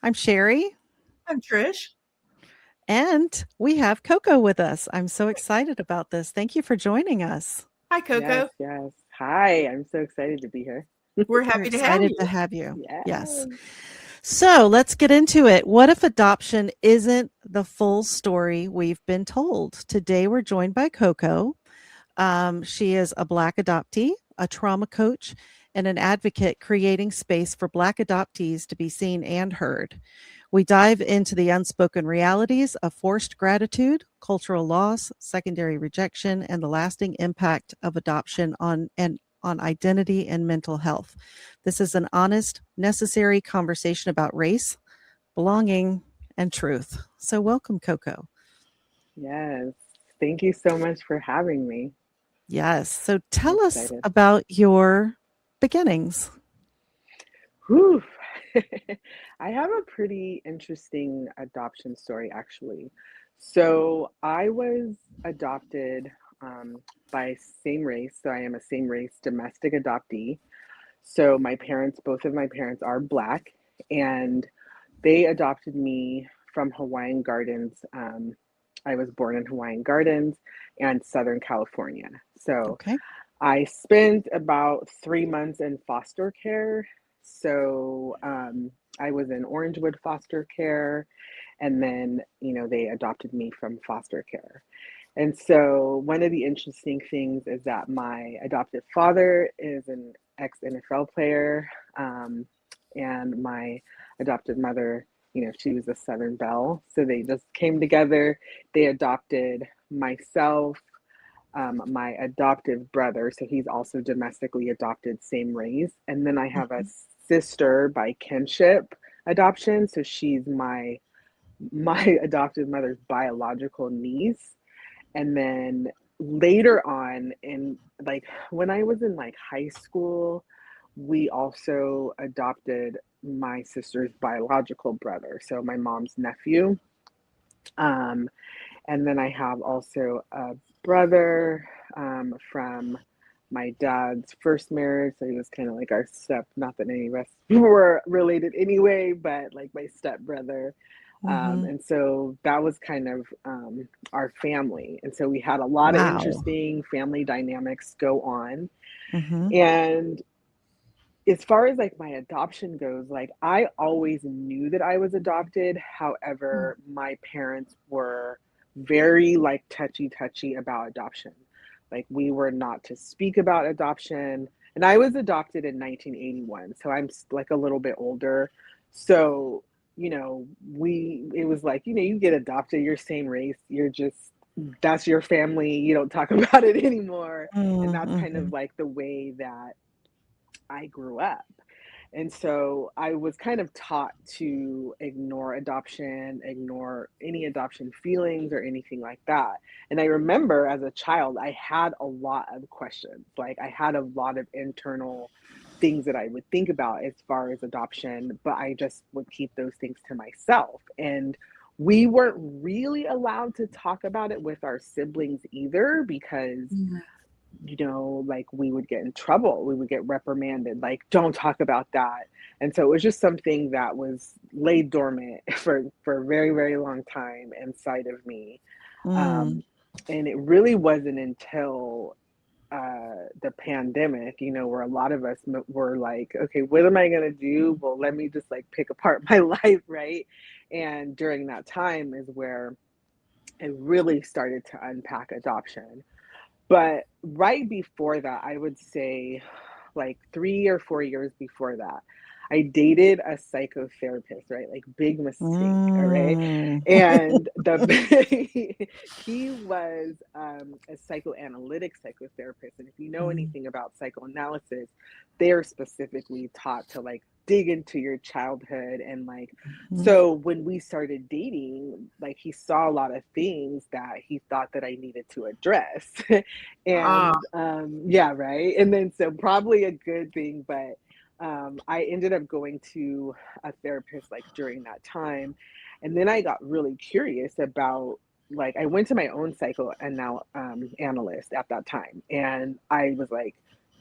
I'm Sherri, I'm Trish. and we have Koko with us. I'm so excited about this. Thank you for joining us. Hi, Yes, Koko. yes. Hi, I'm so excited to be here. We're We're happy to have excited to you. have you. Yes. Yes. So let's get into it. What if adoption isn't the full story we've been told? Today we're joined by Koko. She is a Black adoptee, a trauma coach, and an advocate creating space for Black adoptees to be seen and heard. We dive into the unspoken realities of forced gratitude, cultural loss, secondary rejection, and the lasting impact of adoption on identity and mental health. This is an honest, necessary conversation about race, belonging, and truth. So welcome, Koko. Yes. Thank you so much for having me. Yes. So I'm tell us excited. about your beginnings. Whew. I have a pretty interesting adoption story, actually. So I was adopted um, by same race. So I am a same race domestic adoptee. So my parents, both of my parents are Black, and they adopted me from Hawaiian Gardens. I was born in Hawaiian Gardens and Southern California. So Okay. I spent about 3 months in foster care. So I was in Orangewood foster care, and then, they adopted me from foster care. And so, one of the interesting things is that my adoptive father is an ex NFL player, and my adopted mother, she was a Southern Belle. So, they just came together. They adopted myself, my adoptive brother. So, he's also domestically adopted, same race. And then I have a Mhm. sister by kinship adoption. So, she's my adopted mother's biological niece. And then later on, in like when I was in like high school, we also adopted my sister's biological brother, so my mom's nephew. um, and then I have also a brother, from my dad's first marriage. So he was kind of like our step, not that any of us were related anyway, but like my step brother. Mhm. And so that was kind of our family. And so we had a lot of Wow. interesting family dynamics go on. Mhm. And as far as like my adoption goes, like I always knew that I was adopted. Mm. However, my parents were very like touchy about adoption. Like we were not to speak about adoption. And I was adopted in 1981, so I'm like a little bit older. So, we it was like, you get adopted, you're same race, you're just that's your family, you don't talk about it anymore. And Mm, that's kind of mhm. like the way that I grew up. And so I was kind of taught to ignore adoption, ignore any adoption feelings or anything like that. And I remember as a child, I had a lot of questions. Like I had a lot of internal things that I would think about as far as adoption, but I just would keep those things to myself. And we weren't really allowed to talk about it with our siblings either because Mm. like we would get in trouble, we would get reprimanded, like, don't talk about that. And so it was just something that was laid dormant for a very, very long time inside of me. Mm. Um, and it really wasn't until the pandemic, where a lot of us were like, okay, what am I going to do? Well, let me just like pick apart my life, right? And during that time is where I really started to unpack adoption. But right before that, I would say like 3 or 4 years before that, I dated a psychotherapist, right? Like big mistake, all right? Mm. And he was a psychoanalytic psychotherapist. And if you know Mm. anything about psychoanalysis, they are specifically taught to like dig into your childhood and like Mhm. so when we started dating, like he saw a lot of things that he thought that I needed to address. Ah, And yeah, right. And then so probably a good thing, but I ended up going to a therapist like during that time, and then I got really curious about like I went to my own analyst at that time, and I was like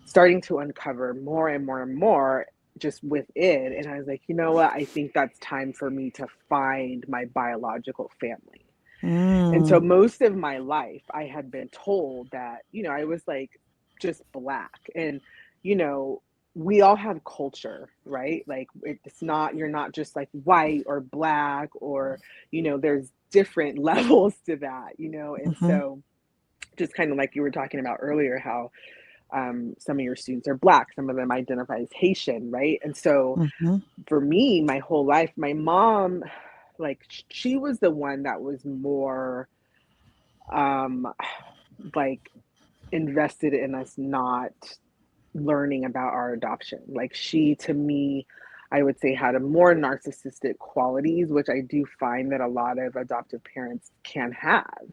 starting to uncover more and more and more. just within. And I was like, you know what? I think that's time for me to find my biological family. And so most of my life, I had been told that, I was like just Black. And, you know, we all have culture, right? Like it's not, you're not just like white or Black or, there's different levels to that, And so just kind of like you were talking about earlier, how some of your students are Black, some of them identify as Haitian, right? And so for me, my whole life, my mom, like she was the one that was more like invested in us not learning about our adoption. Like she, to me, I would say had a more narcissistic qualities, which I do find that a lot of adoptive parents can have.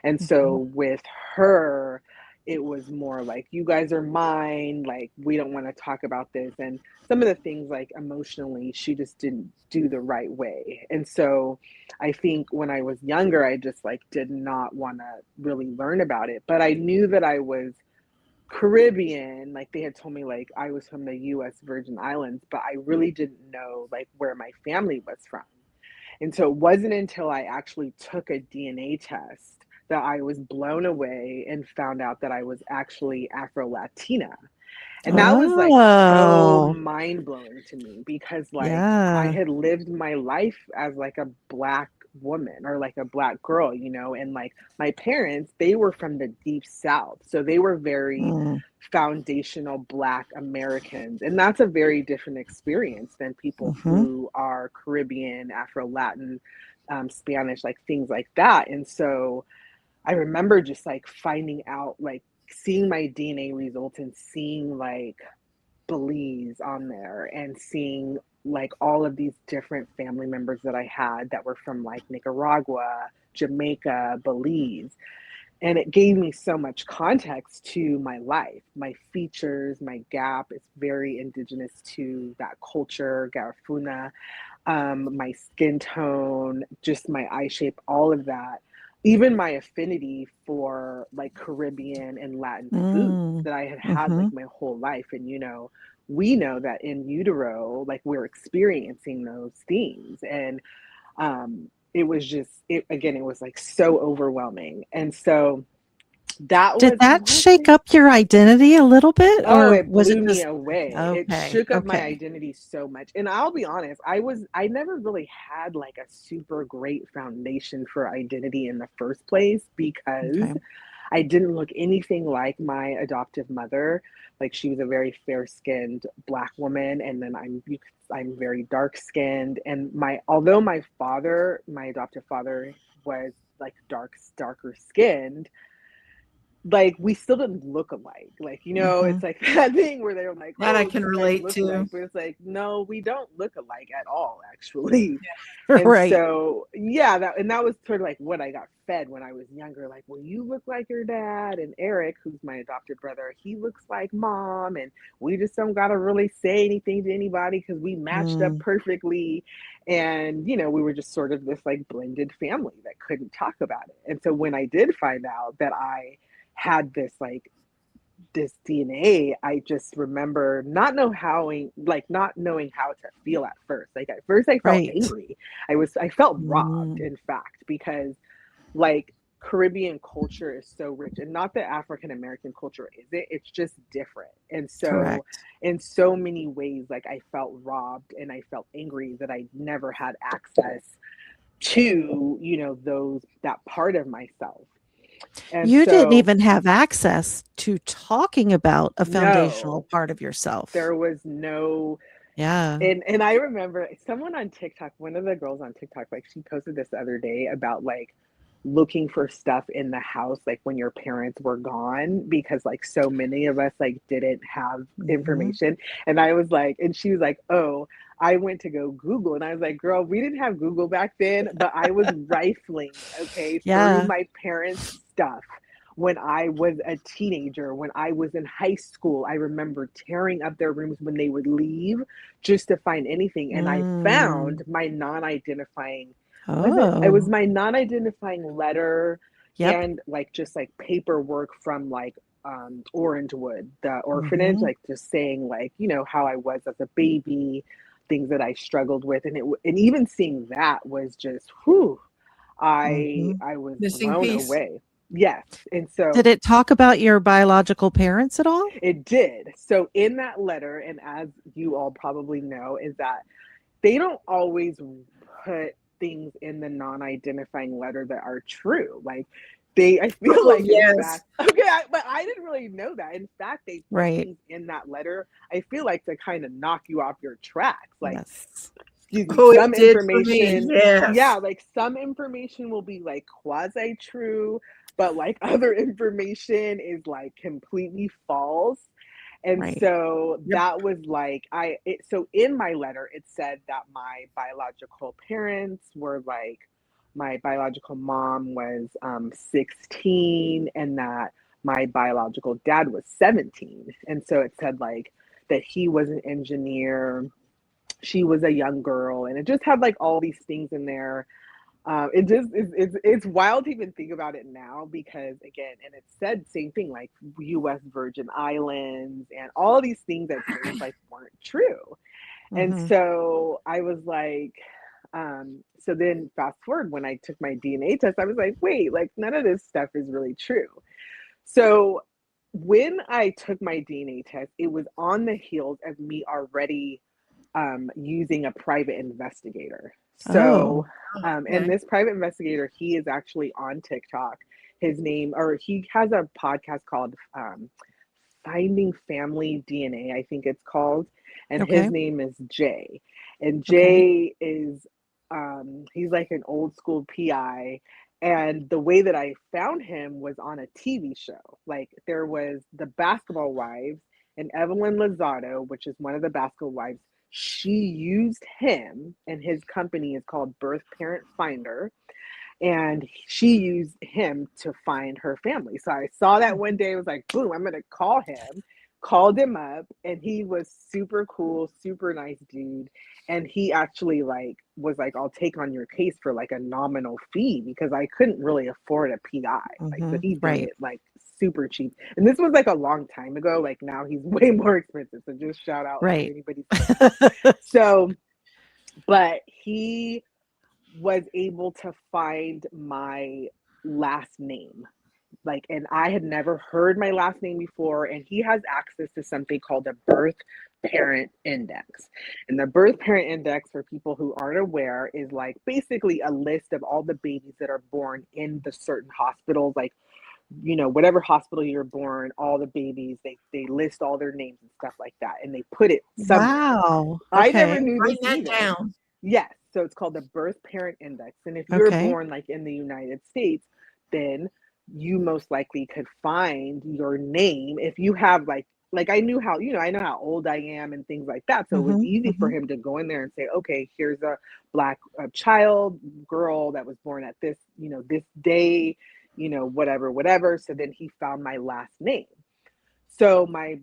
And so with her, it was more like, you guys are mine, like we don't want to talk about this. And some of the things like emotionally, she just didn't do the right way. And so I think when I was younger, I just like did not want to really learn about it. But I knew that I was Caribbean, like they had told me like I was from the US Virgin Islands, but I really didn't know like where my family was from. And so it wasn't until I actually took a DNA test that I was blown away and found out that I was actually Afro-Latina. And that was like so mind blowing to me because like I had lived my life as like a Black woman or like a Black girl, and like my parents, they were from the deep South. So they were very foundational Black Americans. And that's a very different experience than people who are Caribbean, Afro-Latin, Spanish, like things like that. And so I remember just like finding out, like seeing my DNA results and seeing like Belize on there and seeing like all of these different family members that I had that were from like Nicaragua, Jamaica, Belize. And it gave me so much context to my life, my features, my gap is very indigenous to that culture, Garifuna, my skin tone, just my eye shape, all of that. Even my affinity for like Caribbean and Latin foods that I had had like my whole life. And, we know that in utero, like we're experiencing those things. And it was just, it was like so overwhelming. And so did that shake up your identity a little bit, or it blew just me away. okay, It shook up my identity so much. And I'll be honest, I never really had like a super great foundation for identity in the first place because I didn't look anything like my adoptive mother. Like she was a very fair-skinned Black woman, and then I'm very dark-skinned. And although my adoptive father, was like darker skinned, like we still didn't look alike. Like, it's like that thing where they're like, that I can relate to. Alike. But it's like, no, we don't look alike at all, actually. Yeah. And right. so that was sort of like what I got fed when I was younger. Like, well, you look like your dad, and Eric, who's my adopted brother, he looks like mom, and we just don't gotta really say anything to anybody because we matched up perfectly. And we were just sort of this like blended family that couldn't talk about it. And so when I did find out that I had this DNA, I just remember not knowing how to feel at first. Like at first I felt angry. I felt robbed, in fact, because like Caribbean culture is so rich, and not that African American culture isn't, it's just different. And so in so many ways, like I felt robbed and I felt angry that I never had access to, that part of myself. And you didn't even have access to talking about a foundational no, part of yourself. There was no. Yeah. And I remember someone on TikTok, one of the girls on TikTok, like she posted this the other day about like looking for stuff in the house, like when your parents were gone, because like so many of us like didn't have information. And I was like, and she was like, oh, I went to go Google. And I was like, girl, we didn't have Google back then, but I was rifling, through my parents' stuff. When I was a teenager, when I was in high school, I remember tearing up their rooms when they would leave just to find anything. And I found my non-identifying, it was my non-identifying letter and like just like paperwork from like Orangewood, the orphanage, Mhm. like just saying like, you know, how I was as a baby, things that I struggled with. And even seeing that was just, whew, Mhm. I was Missing blown piece. away. Yes. And so Did it talk about your biological parents at all? it did. So in that letter, and as you all probably know, is that they don't always put things in the non-identifying letter that are true. Like I feel Oh, like in yes. fact, okay, but I didn't really know that. In fact, they put Right. things in that letter, I feel like to kind of knock you off your tracks. Like, Yes. excuse me, Oh, it some did for me. information, yeah, Yes. like some information will be like quasi true, but like other information is like completely false. And Right. so Yep. that was like so in my letter it said that my biological parents were like, my biological mom was 16, and that my biological dad was 17. And so it said like that he was an engineer, she was a young girl, and it just had like all these things in there. It just it's wild to even think about it now, because again, and it said same thing like U.S. Virgin Islands and all these things that seems like weren't true. And Mhm. so I was like, so then fast forward, when I took my DNA test, I was like, wait, like none of this stuff is really true. So when I took my DNA test, it was on the heels of me already using a private investigator. So, Oh, and Okay. this private investigator, he is actually on TikTok. His name, or he has a podcast called Finding Family DNA, I think it's called. And his okay. name is Jay. And Okay. Jay is, he's like an old school PI. And the way that I found him was on a TV show. Like there was the Basketball Wives, and Evelyn Lozado, which is one of the Basketball Wives, she used him, and his company is called Birth Parent Finder, and she used him to find her family. So I saw that one day, I was like, boom, I'm gonna call him. Called him up, and he was super cool, super nice dude. And he actually like was like, I'll take on your case for like a nominal fee, because I couldn't really afford a PI. Like, so Mhm. he did Right. it like super cheap. And this was like a long time ago. Like now he's way more expensive. So just shout out if Right. anybody's listening. So, but he was able to find my last name. Like, and I had never heard my last name before, and he has access to something called a birth parent index. And the birth parent index, for people who aren't aware, is like basically a list of all the babies that are born in the certain hospitals, like, you know, whatever hospital you're born, all the babies, they list all their names and stuff like that, and they put it somewhere. Wow. I never Okay. knew this Writing that either. down. Yes. So it's called the birth parent index. And if you're Okay. born like in the United States, then you most likely could find your name if you have like I knew how, you know, I know how old I am and things like that. So it was Mhm. easy for Mhm. him to go in there and say, okay, here's a black child girl that was born at this, you know, this day, you know, whatever, whatever. So then he found my last name. So my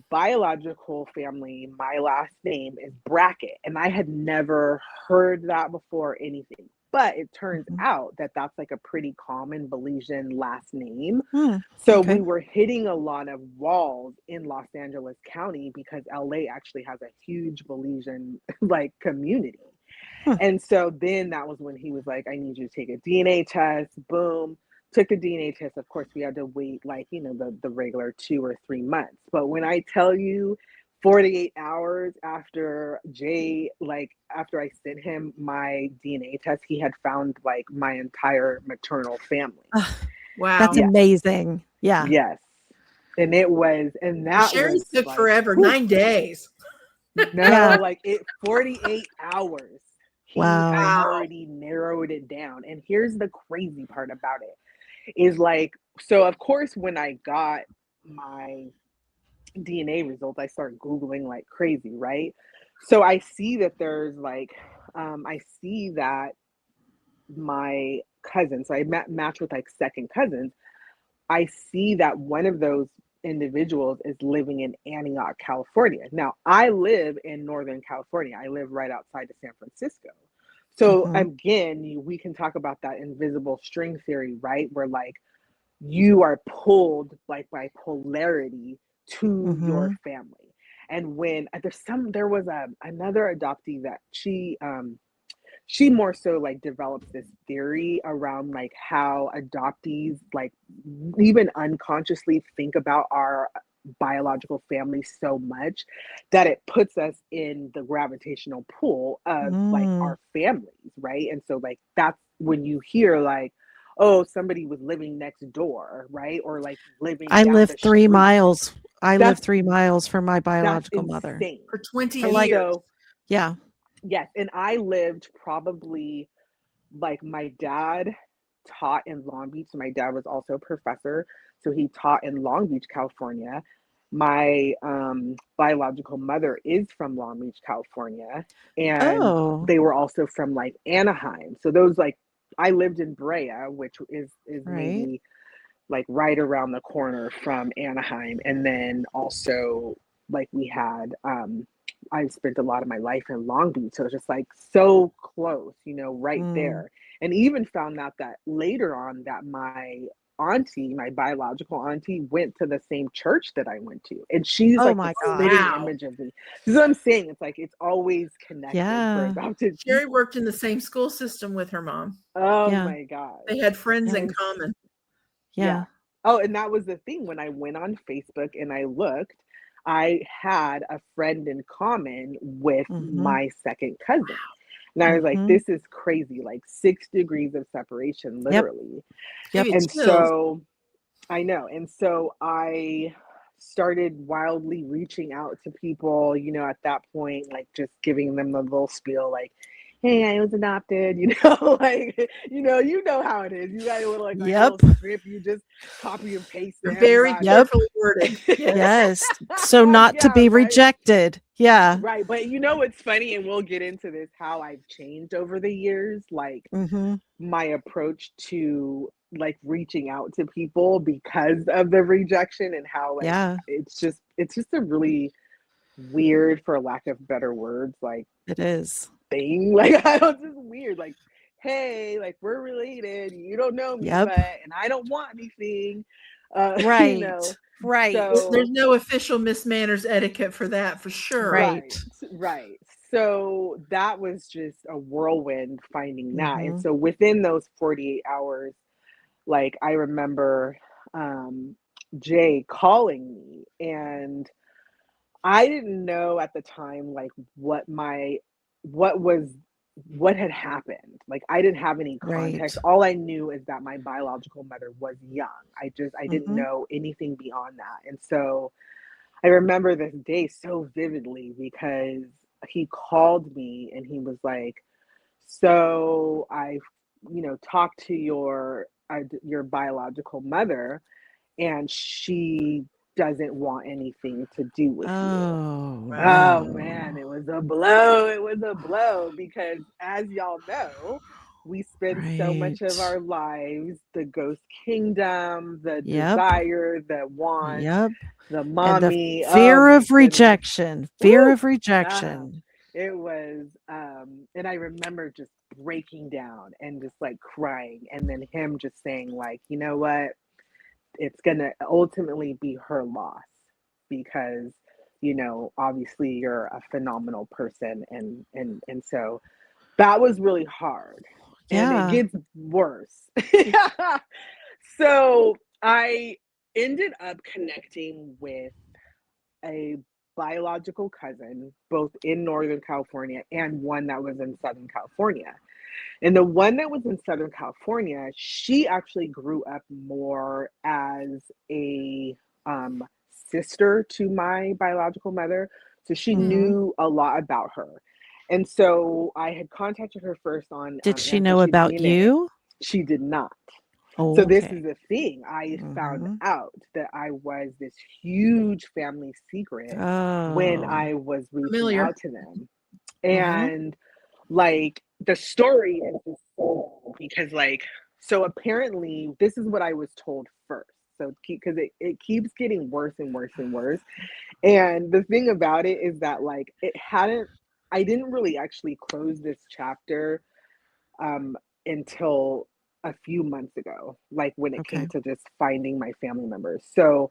biological family, my last name is Brackett, and I had never heard that before anything. But it turns Mhm. out that that's like a pretty common Belizean last name. Hmm. So we Okay. were hitting a lot of walls in Los Angeles County, because LA actually has a huge Belizean like community. Hmm. And so then that was when he was like, I need you to take a DNA test. Boom. Took the DNA test. Of course, we had to wait like, you know, the regular 2 or 3 months. But when I tell you, 48 hours after Jay, like after I sent him my DNA test, he had found like my entire maternal family. Ah, that's Wow. Yes. amazing. Yeah. Yes. And Well, that was Sherry's took like, forever, whew, 9 days. no, Yeah. like it 48 hours. He had Wow. Wow. already narrowed it down. And here's the crazy part about it is like, so of course, when I got my DNA results, I start Googling like crazy, right? So I see that there's like, I see that my cousins, so I match with like second cousins. I see that one of those individuals is living in Antioch, California. Now, I live in Northern California. I live right outside of San Francisco. So Mhm. again, we can talk about that invisible string theory, right? Where like you are pulled like by polarity to your family. And when there was another adoptee that she more so like develops this theory around like how adoptees like even unconsciously think about our biological family so much that it puts us in the gravitational pull of like our families, right? And so like that's when you hear like, oh, somebody was living next door, right? Or like living I down live the 3 street. miles. I live That's 3 miles from my that's biological mother. insane. For 20 For like, years. yeah. Yes, and I lived probably like my dad taught in Long Beach. So my dad was also a professor. So he taught in Long Beach, California. My biological mother is from Long Beach, California. And Oh, they were also from like Anaheim. So those like I lived in Brea, which is right. maybe like right around the corner from Anaheim. And then also like we had I spent a lot of my life in Long Beach. So it's just like so close, you know, right there. And even found out that later on that my auntie, my biological auntie, went to the same church that I went to. And she's Oh like the my spitting gosh. Wow. image of me. This is what I'm saying. It's like it's always connected for Yeah. adopted Sherri people. worked in the same school system with her mom. Oh Yeah. my God. They had friends in And common. yeah. Yeah. Oh, and that was the thing when I went on Facebook and I looked, I had a friend in common with Mhm. my second cousin. And I was like, Mhm. this is crazy, like 6 degrees of separation, Yep. literally. Give Yep. you And chills. so I know. And so I started wildly reaching out to people, you know, at that point, like just giving them the little spiel, like, hey, I was adopted, you know, like, you know how it is. You got a little like a Yep. little script, you just copy and paste to Very everybody. Yep. carefully worded. Yes. Yes. So not to Yeah, be right. rejected. Yeah. Right. But you know what's funny, and we'll get into this, how I've changed over the years. Like Mhm. my approach to like reaching out to people because of the rejection and how like Yeah, it's just a really weird, for lack of better words, like it is. thing. Like I don't just weird like, hey, like we're related, you don't know me, Yep. but and I don't want anything, you know. Right. Right. There's So no official Miss Manners etiquette for that, for sure. right, Right. right. So that was just a whirlwind finding that. And Mhm. so within those 48 hours, like I remember Jay calling me, and I didn't know at the time like what was what had happened. Like I didn't have any context. Right. All I knew is that my biological mother was young. I didn't Mhm. know anything beyond that. And so I remember this day so vividly because he called me and he was like, "So I, you know, talked to your biological mother, and she doesn't want anything to do with you." Oh, Oh Wow. man, no. it was a blow. It was a blow because, as y'all know, we spend so much of Right. our lives the ghost kingdom, the Yep. desire, the want, Yep. the And the mommy. Oh fear my of goodness. rejection. Fear Woo! of Ah, rejection. it was, and I remember just breaking down and just like crying, and then him just saying, like, you know what? It's gonna ultimately be her loss because, you know, obviously you're a phenomenal person, and so that was really hard, and it Yeah. gets worse. So I ended up connecting with a biological cousin, both in Northern California and one that was in Southern California. And the one that was in Southern California, she actually grew up more as a sister to my biological mother. So she Mhm. knew a lot about her. And so I had contacted her first on Did she know ancestry about DNA. you? She did not. So Oh, this okay. is the thing. I found Mhm. out that I was this huge family secret when Oh. I was reaching Familiar. out to them. Mhm. And like the story is just so because like so apparently this is what I was told first. So because it keeps getting worse and worse and worse. And the thing about it is that like I didn't really actually close this chapter um until a few months ago, like when it came Okay. to just finding my family members. So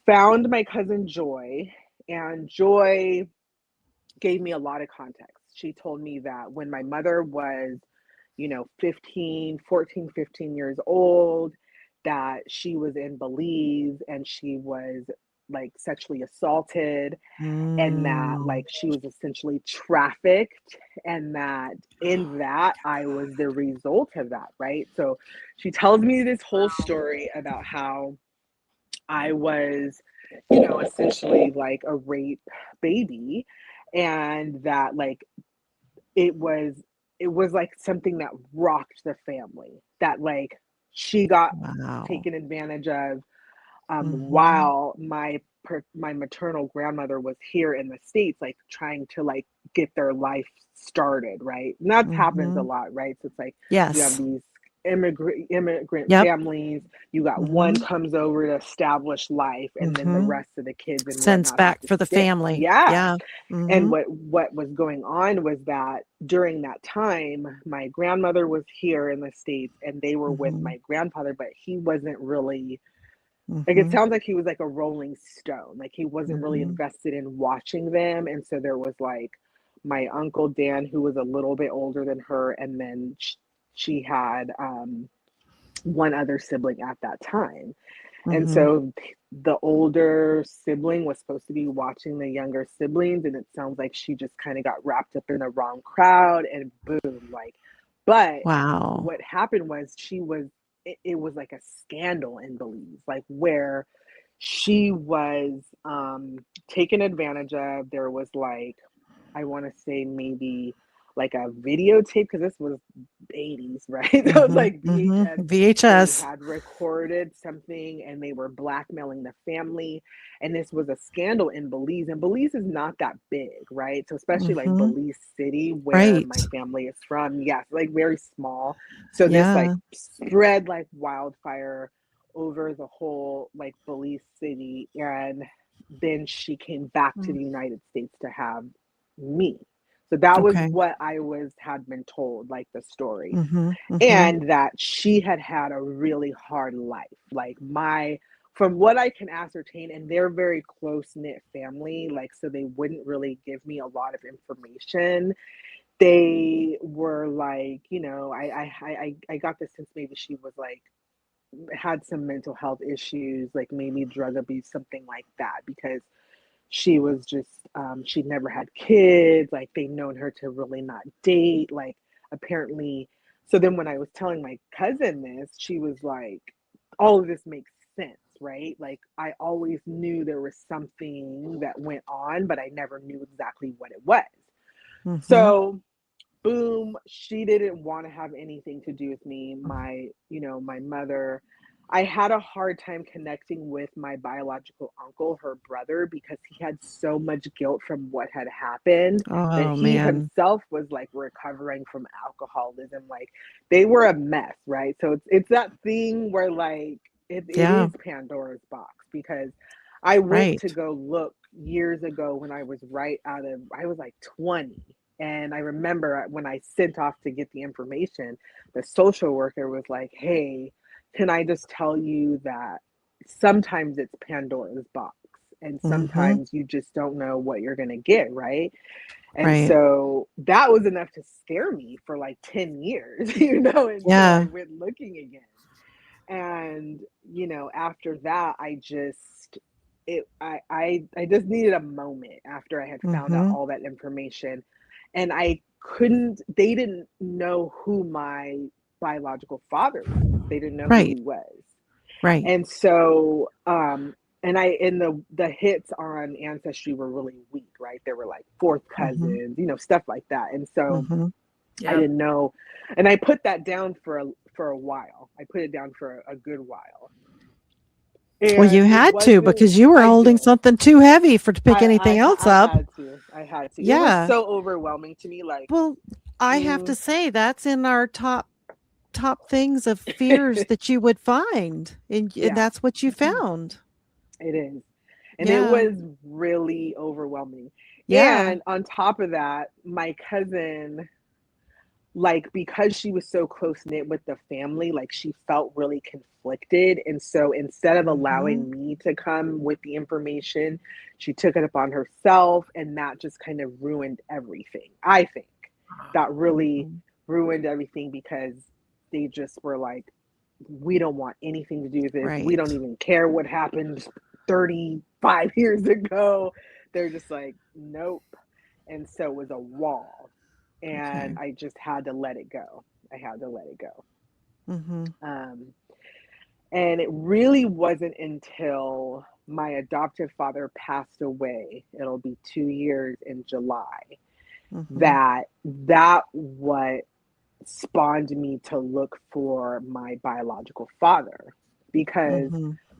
found my cousin Joy, and Joy gave me a lot of context. She told me that when my mother was, 15 years old, that she was in Belize and she was like sexually assaulted, and that Mm. like she was essentially trafficked, and that in that I was the result of that, right? So she tells me this whole story about how I was, essentially like a rape baby, and that like it was it was like something that rocked the family, that like she got Wow. taken advantage of, Mhm. while my maternal grandmother was here in the States, like trying to like get their life started, right? And that happens a Mhm. lot, right? So it's like you have Yes. these immigrant Yep. families. You got one Mhm. comes over to establish life, and then the Mhm. rest of the kids and Sends whatnot have back to for the stick. family. Yeah. Yeah. And Mhm. what was going on was that during that time, my grandmother was here in the States and they were with Mhm. my grandfather, but he wasn't really, like, it Mhm. sounds like he was like a rolling stone. Like he wasn't really Mhm. invested in watching them. And so there was like my uncle Dan, who was a little bit older than her, and then she had one other sibling at that time. And Mhm. so the older sibling was supposed to be watching the younger siblings, and it sounds like she just kind of got wrapped up in the wrong crowd, and boom, like, but Wow. what happened was it was like a scandal in Belize, like where she was taken advantage of. There was like, I want to say maybe like a videotape, because this was 80s, right? That was Mhm. like Mhm. VHS. They VHS. had recorded something and they were blackmailing the family. And this was a scandal in Belize. And Belize is not that big, right? So, especially like Mhm. Belize City, where Right. my family is from, yes, like very small. So, this like Yeah. spread like wildfire over the whole like Belize City. And then she came back to Mm. the United States to have me. So that was Okay. what I had been told, like the story, Mhm. Mhm. and that she had had a really hard life. Like from what I can ascertain, and they're very close knit family, like so they wouldn't really give me a lot of information. They were like, I got the sense maybe she was like had some mental health issues, like maybe drug abuse, something like that, because she was just she'd never had kids, like they'd known her to really not date, like apparently. So then when I was telling my cousin this, she was like, all of this makes sense, right? Like I always knew there was something that went on, but I never knew exactly what it was. Mhm. So boom, she didn't want to have anything to do with me. My mother, I had a hard time connecting with my biological uncle, her brother, because he had so much guilt from what had happened, that Oh he man. himself was like recovering from alcoholism. Like they were a mess, right? So it's that thing where like it Yeah. is Pandora's box, because I went to Right. go look years ago when I was like 20. And I remember when I sent off to get the information, the social worker was like, hey, can I just tell you that sometimes it's Pandora's box, and Mhm. sometimes you just don't know what you're going to get, right? And Right. so that was enough to scare me for like 10 years, until I Yeah. went looking again. And, after that, I just needed a moment after I had found out Mhm. all that information. And they didn't know who my biological father was. They didn't know who Right. he was. Right. And so, and the hits on Ancestry were really weak, right? They were like fourth Mhm. cousins, stuff like that. And so Mhm. I Yeah. didn't know, and I put that down for a while. I put it down for a good while, Well, you and it had to wasn't. because you were I holding did. something too heavy to pick anything else I up. had to. I had to. It was Yeah. so overwhelming to me. Like, Well, I have to mm, say that's in our top things of fears that you would find, and yeah, that's what you found. it is, and it Yeah. was really overwhelming. Yeah. And on top of that, my cousin like, because she was so close knit with the family, like she felt really conflicted. And so instead of allowing me to come with the information, she took it upon herself. And that just kind of ruined everything. I think that really ruined everything, because they just were like, we don't want anything to do with this. We don't even care what happened 35 years ago. They're just like, nope. And so it was a wall. And I just had to let it go. I had to let it go. And it really wasn't until my adoptive father passed away, it'll be 2 years in July, that what spawned me to look for my biological father. Because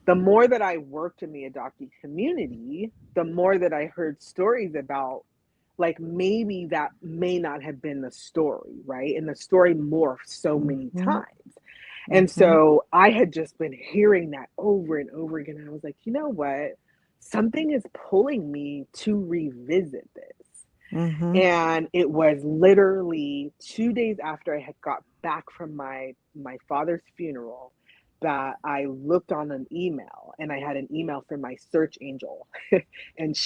the more that I worked in the adoptee community, the more that I heard stories about, like, maybe that may not have been the story, right? And the story morphed so many times. And so I had just been hearing that over and over again. And I was like, you know what? Something is pulling me to revisit this. And it was literally 2 days after I had got back from my father's funeral that I looked on an email, and I had an email from my search angel. And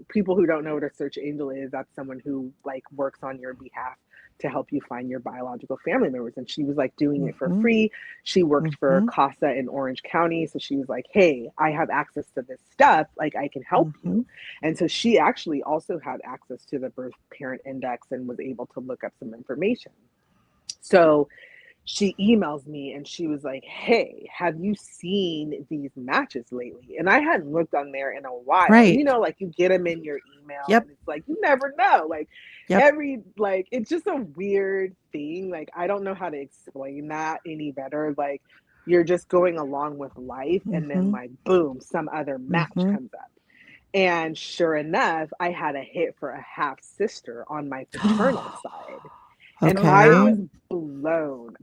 people who don't know what a search angel is, that's someone who like works on your behalf to help you find your biological family members. And she was like doing it for free. She worked for CASA in Orange County. So she was like, hey, I have access to this stuff. Like, I can help you. And so she actually also had access to the birth parent index and was able to look up some information. So she emails me and she was like, hey, have you seen these matches lately? And I hadn't looked on there in a while. And, you know, like, you get them in your email and it's like, you never know. Like it's just a weird thing. Like, I don't know how to explain that any better. Like, you're just going along with life and then like, boom, some other match comes up. And sure enough, I had a hit for a half sister on my paternal side. And I was blown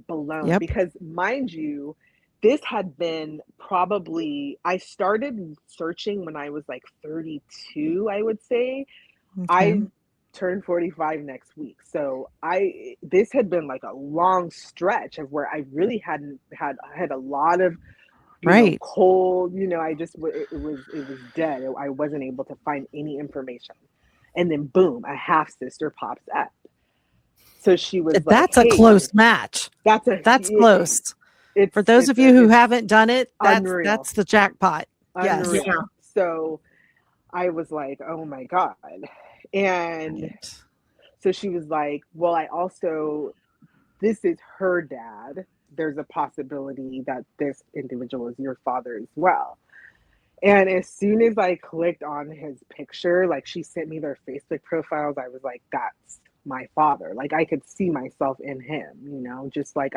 because, mind you, this had been probably, I started searching when I was like 32, I would say. I turned 45 next week. So this had been like a long stretch of where I really hadn't had a lot of, you know, cold, you know, it was dead. I wasn't able to find any information. And then boom, a half sister pops up. So she was that's like, a close match. That's close. For those of you who haven't done it, that's the jackpot. Unreal. Yes. Yeah. So I was like, oh my God. And so she was like, well, this is her dad. There's a possibility that this individual is your father as well. And as soon as I clicked on his picture, like, she sent me their Facebook profiles, I was like, that's my father. Like, I could see myself in him, you know, just like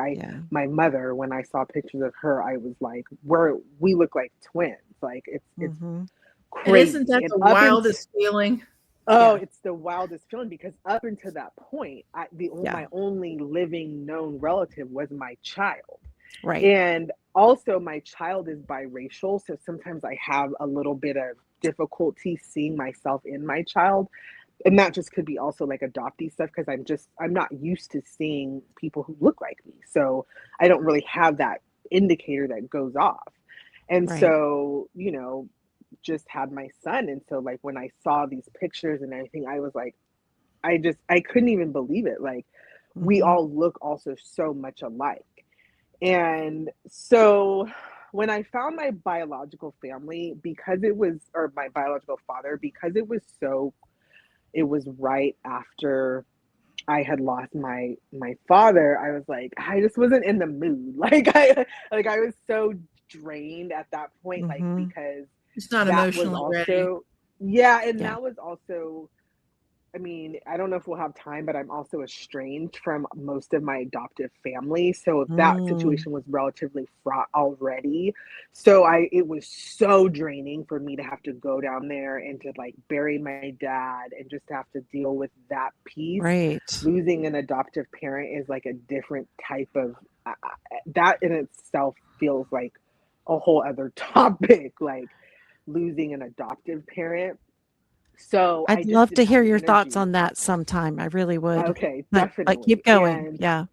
my mother, when I saw pictures of her, I was like, we look like twins. Like, it's crazy. And isn't that the wildest feeling? Oh, it's the wildest feeling, because up until that point, my only living known relative was my child. Right. And also my child is biracial. So sometimes I have a little bit of difficulty seeing myself in my child. And that just could be also like adoptee stuff, because I'm not used to seeing people who look like me. So I don't really have that indicator that goes off. And so, you know, just had my son. And so, like, when I saw these pictures and everything, I was like, I couldn't even believe it. Like, we all look also so much alike. And so when I found my biological family, my biological father, because it was right after I had lost my father, I was like, I just wasn't in the mood. I was so drained at that point, like, because it's not emotionally ready. Yeah, and that was also, I mean, I don't know if we'll have time, but I'm also estranged from most of my adoptive family. So that situation was relatively fraught already. So it was so draining for me to have to go down there and to like bury my dad and just have to deal with that piece. Right. Losing an adoptive parent is like a different type of, that in itself feels like a whole other topic, like losing an adoptive parent. So I I'd just love didn't to have hear the your thoughts energy. on that sometime. I really would. Okay, But definitely. keep going. And Yeah.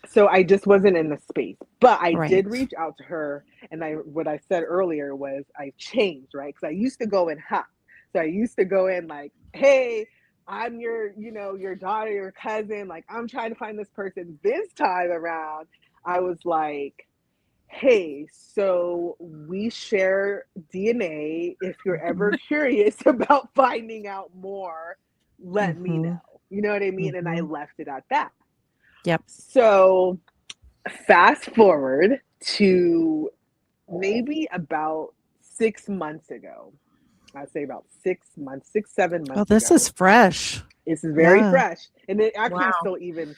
so I just wasn't in the space. But I Right. did reach out to her, and what I said earlier was I changed, right? Because I used to go in hot. So I used to go in like, hey, I'm your daughter, your cousin. Like, I'm trying to find this person. This time around, I was like, hey, so we share DNA. If you're ever Mhm. curious about finding out more, let me know. Mhm. You know what I mean? And I Mhm. left it at that. Yep. So fast forward to maybe about 6 months ago. I'd say about 6 months, 6, 7 months Oh, this is ago. fresh. It's very Yeah. fresh. And it actually Wow. still even,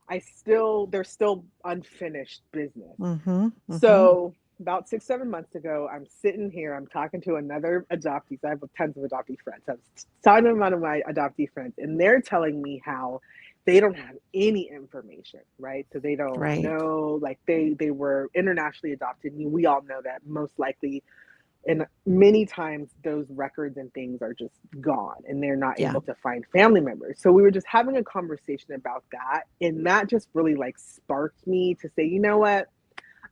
there's still unfinished business. Mhm. Mhm. So about 6, 7 months ago, I'm sitting here, I'm talking to another adoptee. So I have tons of adoptee friends. I was talking to one of my adoptee friends, and they're telling me how they don't have any information, right? So they don't Right. know, like they were internationally adopted. And we all know that most likely, and many times those records and things are just gone and they're not Yeah. able to find family members. So we were just having a conversation about that. And that just really like sparked me to say, you know what?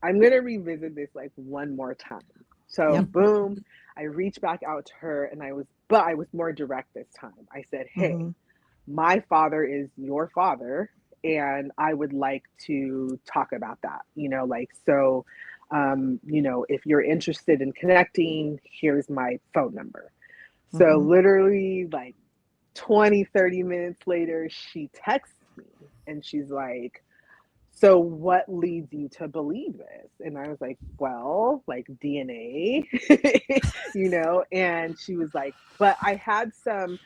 I'm going to revisit this like one more time. So Yep. boom, I reached back out to her, and but I was more direct this time. I said, hey, Mhm. my father is your father, and I would like to talk about that. If you're interested in connecting, here's my phone number. So Mhm. literally like 20, 30 minutes later, she texts me and she's like, so what leads you to believe this? And I was like, well, like DNA, and she was like, but I had some,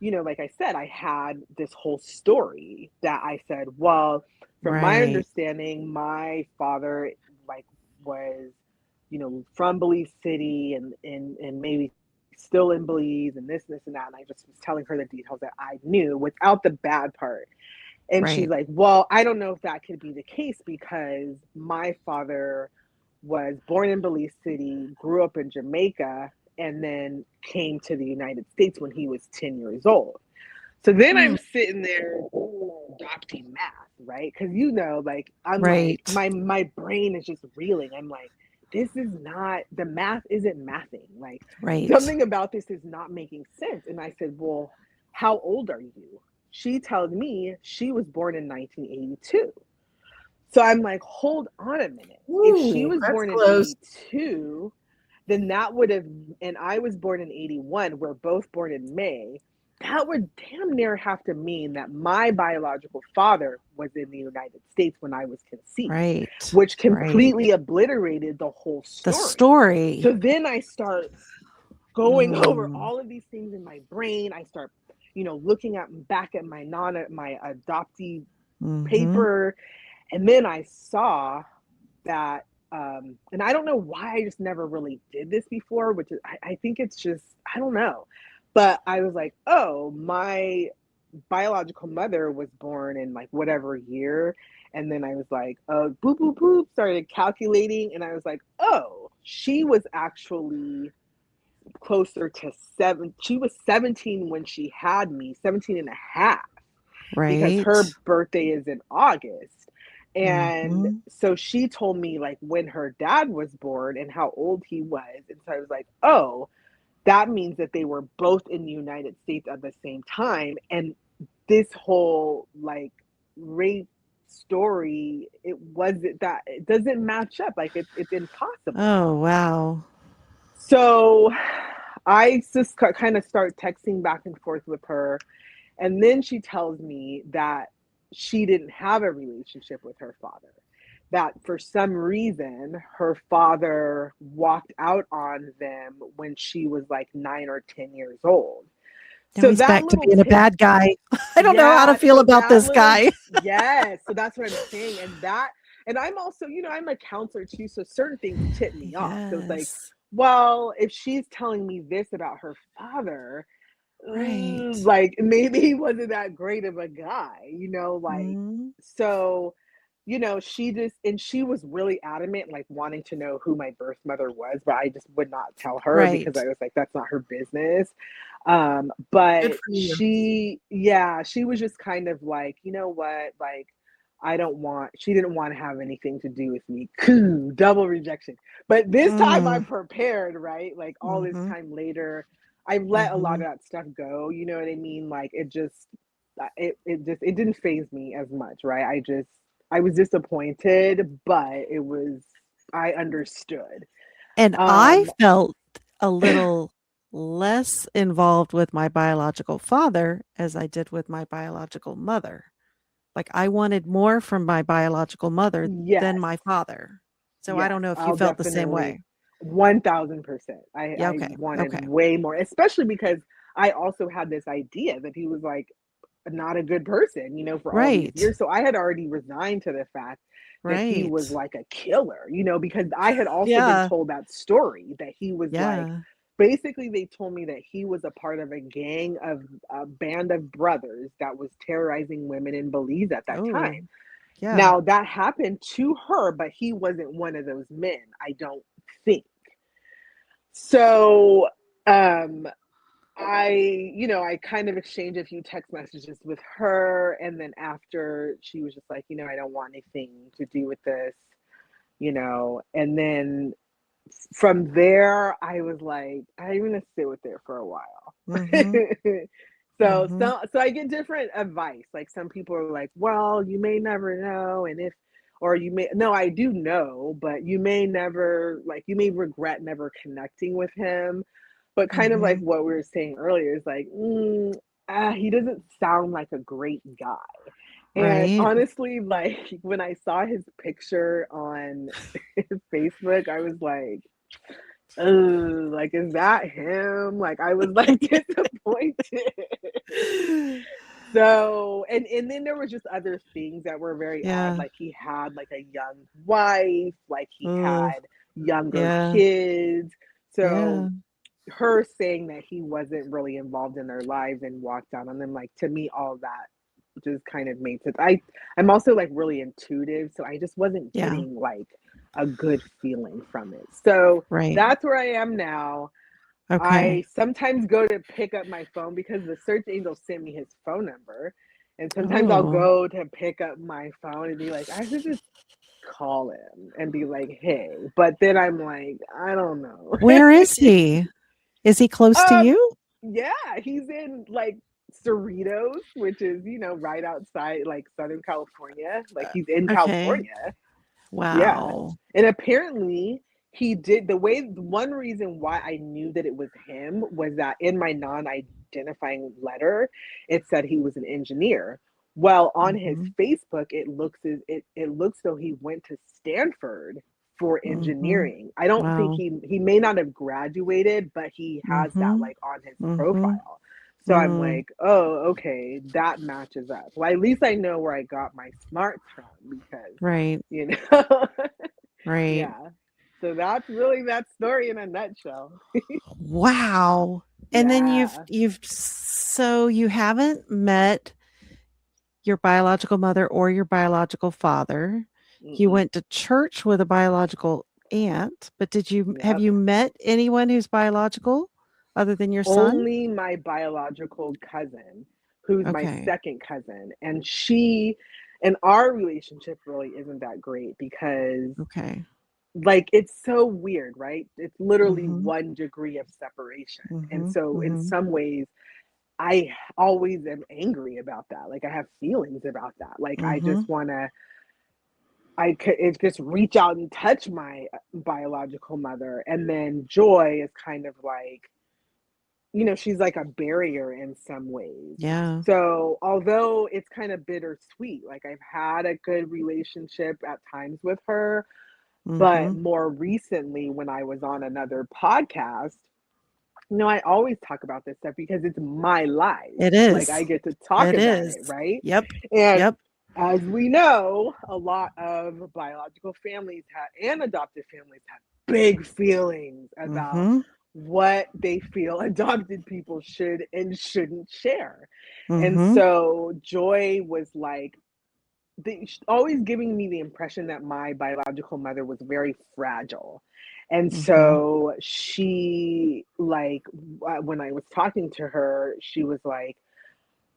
like I said, I had this whole story that I said, well, from my Right. understanding, my father like was, from Belize City and maybe still in Belize and this and that. And I just was telling her the details that I knew without the bad part. And she's Right. like, well, I don't know if that could be the case because my father was born in Belize City, grew up in Jamaica, and then came to the United States when he was 10 years old. So then Mm. I'm sitting there adopting math, right? Because like I'm like Right. my brain is just reeling. I'm like, this is not the math isn't mathing. Like Right. something about this is not making sense. And I said, well, how old are you? She tells me she was born in 1982. So I'm like, hold on a minute. If she Ooh, was that's born in close. 82, then that would have, and I was born in 81. We're both born in May. That would damn near have to mean that my biological father was in the United States when I was conceived, Right. which Right. completely obliterated the whole The story. story. So then I start going over Mm. all of these things in my brain. I start, looking back at my adoptee Mhm. paper, and then I saw that, and I don't know why I just never really did this before, which is, I think it's just, I don't know. But I was like, oh, my biological mother was born in like whatever year. And then I was like, boop, boop, boop, started calculating. And I was like, oh, she was actually closer to seven. She was 17 when she had me, 17 and a half, because Right. her birthday is in August. And Mhm. so she told me like when her dad was born and how old he was. And so I was like, oh, that means that they were both in the United States at the same time. And this whole like rape story, it doesn't match up. Like it's impossible. Oh, wow. So I just kind of start texting back and forth with her. And then she tells me that she didn't have a relationship with her father, that for some reason her father walked out on them when she was like 9 or 10 years old. Now So he's that back to little being a tid, bad guy. I don't know how to yeah. feel So about that this little, guy. yes. So that's what I'm saying. And I'm also, I'm a counselor too. So certain things tip me off. So it's like, Yes. well, if she's telling me this about her father, Right. like maybe he wasn't that great of a guy, like Mm. so you know, she was really adamant, like wanting to know who my birth mother was, but I just would not tell her because Right. I was like, that's not her business. Good But for you. she was just kind of like, you know what, like, she didn't want to have anything to do with me. Double rejection. But this time I'm Mm. prepared, right? Like all this Mhm. time later, I've let a lot of Mhm. that stuff go. You know what I mean? Like it didn't phase me as much, right? I was disappointed, but I understood. And I Um, felt a little less involved with my biological father as I did with my biological mother. Like I wanted more from my biological mother than yes, my father. So I yes, don't know if you I'll felt the same definitely way. 1000%. Yeah, I okay. wanted Okay. way more, especially because I also had this idea that he was like not a good person, you know, for all these Right. years. So I had already resigned to the fact that he was Right. like a killer, you know, because I had also been Yeah. told that story that he was like, Yeah. basically, they told me that he was a part of a band of brothers that was terrorizing women in Belize at that Oh, time. yeah. Now, that happened to her, but he wasn't one of those men, I don't think. So, um, I kind of exchanged a few text messages with her. And then after she was just like, I don't want anything to do with this, and then from there, I was like, I'm gonna sit with it for a while. Mhm. Mhm. So I get different advice. Like some people are like, well, you may never know, and if or you may no, I do know, but you may never you may regret never connecting with him. But kind of like Mhm. what we were saying earlier is like, he doesn't sound like a great guy. And Right. honestly, like when I saw his picture on Facebook, I was like, oh, like, is that him? Like, I was like disappointed. So, and then there was just other things that were very odd. Yeah. Like he had like a young wife, like he Oh, had younger yeah. kids. So Yeah. her saying that he wasn't really involved in their lives and walked out on them, like to me, all that just kind of made sense. I'm also like really intuitive, so I just wasn't Yeah. getting like a good feeling from it. So Right. that's where I am now. I Okay. sometimes go to pick up my phone because the search angel sent me his phone number. And sometimes I'll Oh. go to pick up my phone and be like, I should just call him and be like, hey. But then I'm like, I don't know. Where is he? Is he close to um, you? yeah, he's in like Cerritos, which is, right outside like Southern California. Like he's in Okay. California. Yeah. Wow. And apparently he did the one reason why I knew that it was him was that in my non-identifying letter, it said he was an engineer. Well, on his Mhm. Facebook, it looks though he went to Stanford for Mhm. engineering. I don't think Wow. he may not have graduated, but he has that Mhm. like on his Mhm. profile. So I'm Mm. like, oh, okay, that matches up. Well, at least I know where I got my smarts from because Right. you know? Right. Yeah. So that's really that story in a nutshell. Wow. And then Yeah. so you haven't met your biological mother or your biological father. You Mm-mm. went to church with a biological aunt, but have Yep. you met anyone who's biological other than your son? Only my biological cousin, who's my Okay. second cousin, and our relationship really isn't that great because Okay. like it's so weird, right? It's literally Mhm. 1 degree of separation. And Mhm. so in Mhm. some ways I always am angry about that. Like I have feelings about that. Like I Mhm. just want to I could it just reach out and touch my biological mother. And then Joy is kind of like, she's like a barrier in some ways. Yeah. So although it's kind of bittersweet, like I've had a good relationship at times with her, but Mhm. more recently when I was on another podcast, I always talk about this stuff because it's my life. It Like I is. get to talk It about is. it, right? Yep. And Yep. as we know, a lot of biological families and adopted families have big feelings about Mhm. what they feel adopted people should and shouldn't share. And Mhm. so Joy was like, always giving me the impression that my biological mother was very fragile. And Mm-hmm. so she, like, when I was talking to her, she was like,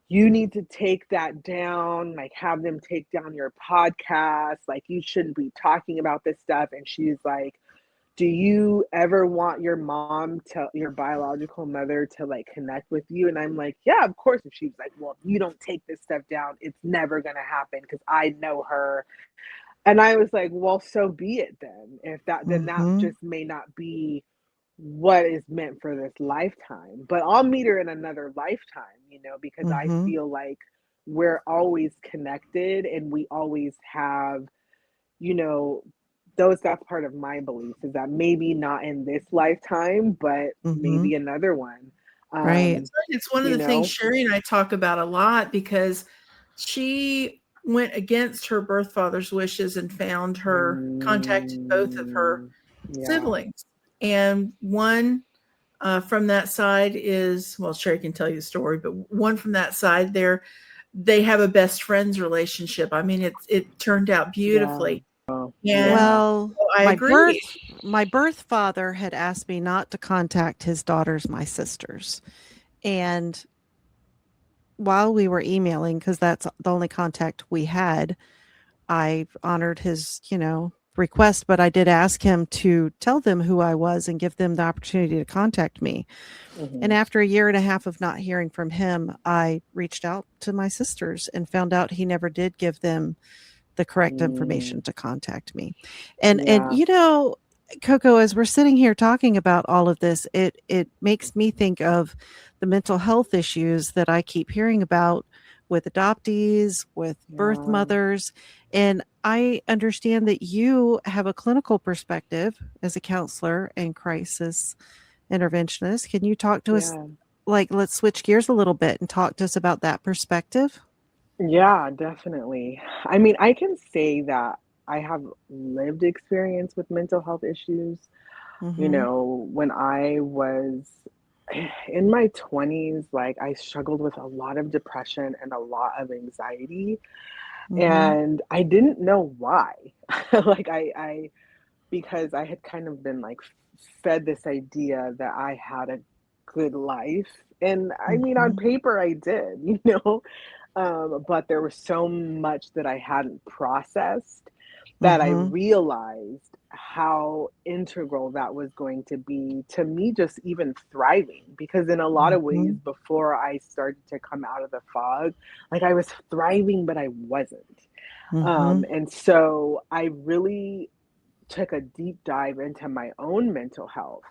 you need to take that down, like have them take down your podcast. Like, you shouldn't be talking about this stuff. And she's like, do you ever want your mom to, your biological mother, to like connect with you? And I'm like, yeah, of course. And she's like, well, if you don't take this stuff down, it's never going to happen because I know her. And I was like, well, so be it then. If that, then that Mm-hmm. just may not be what is meant for this lifetime, but I'll meet her in another lifetime, because I Mm-hmm. feel like we're always connected and we always have, you know, that's part of my beliefs, is that maybe not in this lifetime, but Mm-hmm. maybe another one. Right. It's one of You the things know, Sherri and I talk about a lot, because she went against her birth father's wishes and found her contacted both of her yeah, siblings. And one from that side is, well, Sherri can tell you the story, but one from that side there, they have a best friends relationship. I mean, it turned out yeah, beautifully. And yeah, Well, so I my agree. birth father had asked me not to contact his daughters, my sisters. And while we were emailing, because that's the only contact we had, I honored his, request, but I did ask him to tell them who I was and give them the opportunity to contact me. And hmm after a year and a half of not hearing from him, I reached out to my sisters and found out he never did give them the correct information to contact me. And yeah, Coco, as we're sitting here talking about all of this, it makes me think of the mental health issues that I keep hearing about with adoptees, with birth yeah, mothers. And I understand that you have a clinical perspective as a counselor and crisis interventionist. Can you talk to us? yeah. Like, let's switch gears a little bit and talk to us about that perspective. Yeah, definitely. I mean, I can say that I have lived experience with mental health issues. Mm-hmm. When I was in my 20s, like I struggled with a lot of depression and a lot of anxiety, Mm-hmm. and I didn't know why. Like because I had kind of been like fed this idea that I had a good life. And I mean, on Mm-hmm. paper, I did, but there was so much that I hadn't processed that I Mm-hmm. realized how integral that was going to be to me, just even thriving. Because in a lot of ways, Mhm, before I started to come out of the fog, like I was thriving, but I wasn't. mhm, And so I really took a deep dive into my own mental health.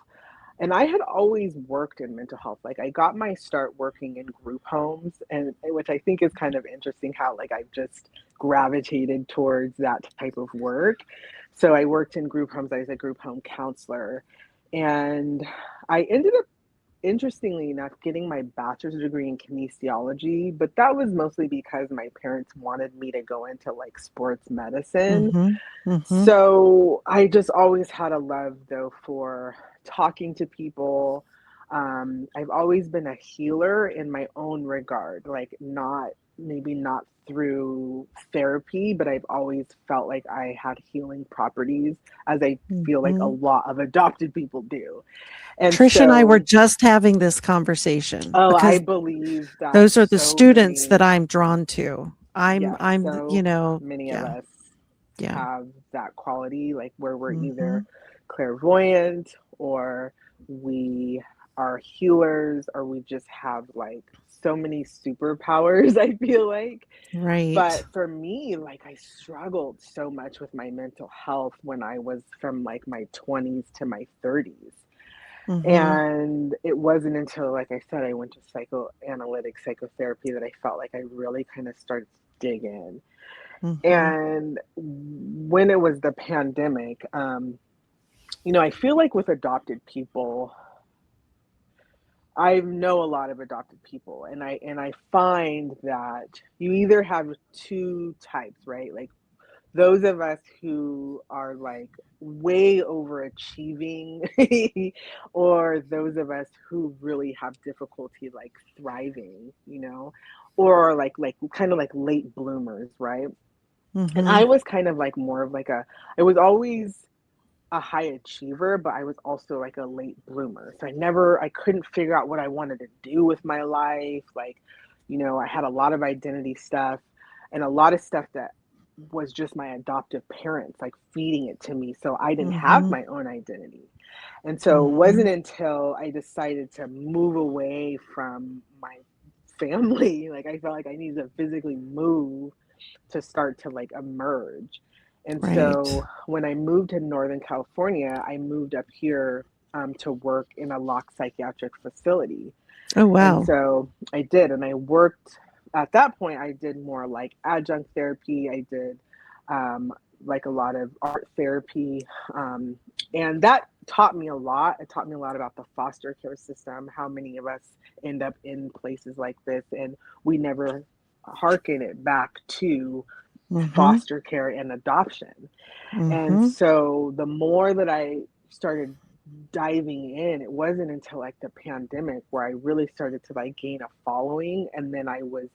And I had always worked in mental health. Like I got my start working in group homes, and which I think is kind of interesting how like I've just gravitated towards that type of work. So I worked in group homes. I was a group home counselor, and I ended up, interestingly enough, getting my bachelor's degree in kinesiology, but that was mostly because my parents wanted me to go into like sports medicine. mhm, mhm, So I just always had a love, though, for talking to people. I've always been a healer in my own regard, like not, maybe not through therapy, but I've always felt like I had healing properties, as I feel like a mhm. lot of adopted people do. And Trish and I were so, just having this conversation oh, I because believe that those are the so students that many, I'm drawn to. yes, I'm, so many of yeah, us yeah. have that quality, like where we're either Mhm, clairvoyant, or we are healers, or we just have like so many superpowers, I feel like. right. But for me, like I struggled so much with my mental health when I was from like my 20s to my 30s. Mhm, And it wasn't until, like I said, I went to psychoanalytic psychotherapy that I felt like I really kind of started to dig in. mhm, And when it was the pandemic, I feel like with adopted people, I know a lot of adopted people, and I find that you either have two types, right? Like those of us who are like way overachieving, or those of us who really have difficulty like thriving, or like kind of like late bloomers, right? And I was kind of like more of like I was always a high achiever, but I was also like a late bloomer. So I couldn't figure out what I wanted to do with my life. Like, I had a lot of identity stuff and a lot of stuff that was just my adoptive parents like feeding it to me. So I didn't have my own identity. And so it wasn't until I decided to move away from my family, like I felt like I needed to physically move to start to like emerge. And Right. so when I moved to Northern California, I moved up here to work in a locked psychiatric facility. Oh, And wow. so I did, and I worked at that point. I did more like adjunct therapy. I did like a lot of art therapy. And that taught me a lot. It taught me a lot about the foster care system, how many of us end up in places like this, and we never hearken it back to foster care and adoption. And so the more that I started diving in, it wasn't until like the pandemic where I really started to like gain a following. And then I was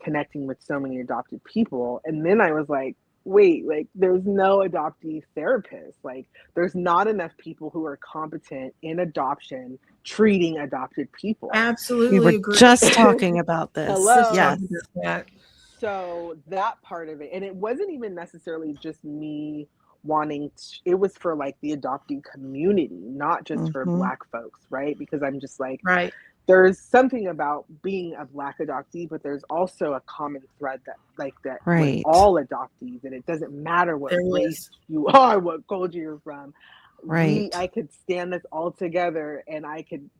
connecting with so many adopted people. And then I was like, wait, like there's no adoptee therapist. Like there's not enough people who are competent in adoption treating adopted people. We Absolutely were agree. just talking about this. Hello. Yes. So that part of it, and it wasn't even necessarily just me wanting to, it was for like the adoptee community, not just for Black folks, right? Because I'm just like, Right. there's something about being a Black adoptee, but there's also a common thread that like that with Right. all adoptees, and it doesn't matter what There race is. you are, what culture you're from. Right. I could stand this all together, and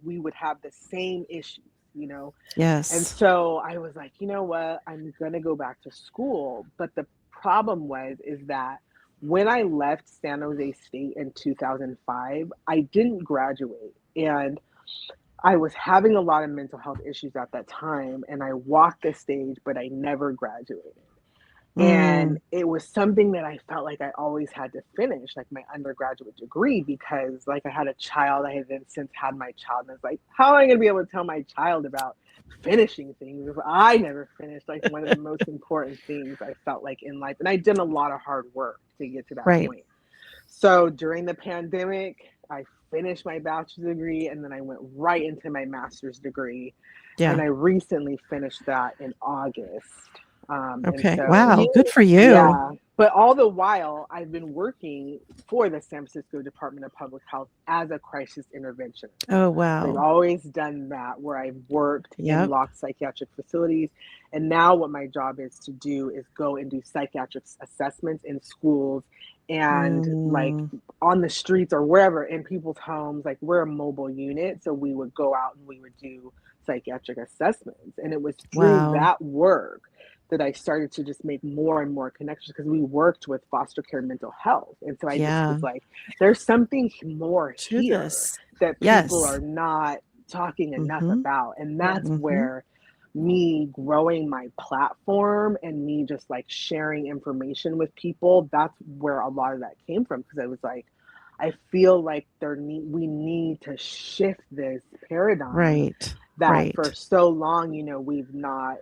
we would have the same issues, Yes. And so I was like, you know what? I'm going to go back to school. But the problem is that when I left San Jose State in 2005, I didn't graduate. And I was having a lot of mental health issues at that time. And I walked the stage, but I never graduated. And it was something that I felt like I always had to finish, like my undergraduate degree, because like I had a child, I had then since had my child, and I was like, how am I going to be able to tell my child about finishing things if I never finished like one of the most important things I felt like in life? And I did a lot of hard work to get to that point. So during the pandemic, I finished my bachelor's degree, and then I went right into my master's degree. Yeah. And I recently finished that in August. Okay. And so, Wow. Good for you. Yeah. But all the while, I've been working for the San Francisco Department of Public Health as a crisis interventionist. Oh, I've wow. always done that, where I've worked in Yep. locked psychiatric facilities. And now what my job is to do is go and do psychiatric assessments in schools and like on the streets or wherever in people's homes. Like we're a mobile unit, so we would go out and we would do psychiatric assessments. And it was through that work that I started to just make more and more connections, because we worked with foster care mental health. And so I just was like, there's something more To here this. that Yes. people are not talking enough about. And that's where me growing my platform and me just like sharing information with people, that's where a lot of that came from. Because I was like, I feel like we need to shift this paradigm that for so long, we've not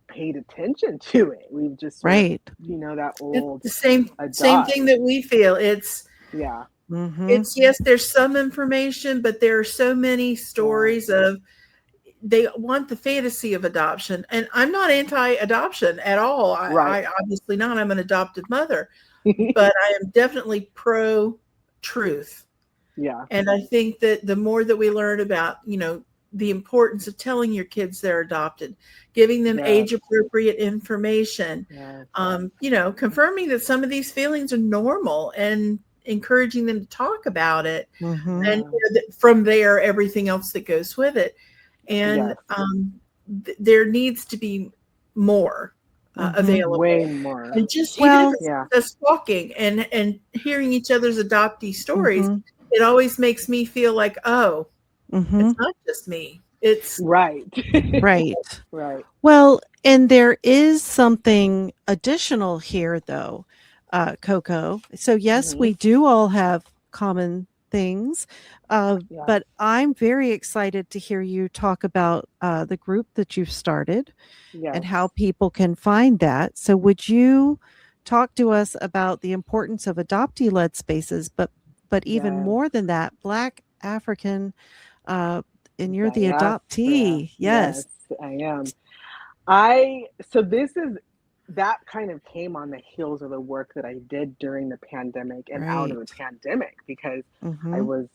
paid attention to it. We've just sort of, that old It's the same thing that we feel. It's it's yes, there's some information, but there are so many stories of they want the fantasy of adoption. And I'm not anti-adoption at all. I obviously not. I'm an adopted mother, but I am definitely pro-truth. Yeah. And I think that the more that we learn about, the importance of telling your kids they're adopted, giving them age-appropriate information, confirming that some of these feelings are normal and encouraging them to talk about it. And from there, everything else that goes with it. And there needs to be more available. Way more. And just even if it's talking and hearing each other's adoptee stories, it always makes me feel like, it's not just me. It's right. Right. Well, and there is something additional here, though, Koko. So yes, we do all have common things, but I'm very excited to hear you talk about the group that you've started and how people can find that. So would you talk to us about the importance of adoptee-led spaces, but even Yes. more than that, Black African, uh, and you're the Diaspora. adoptee. Yes, Yes. I am. That kind of came on the heels of the work that I did during the pandemic and out of the Right. pandemic, because I Mm-hmm. was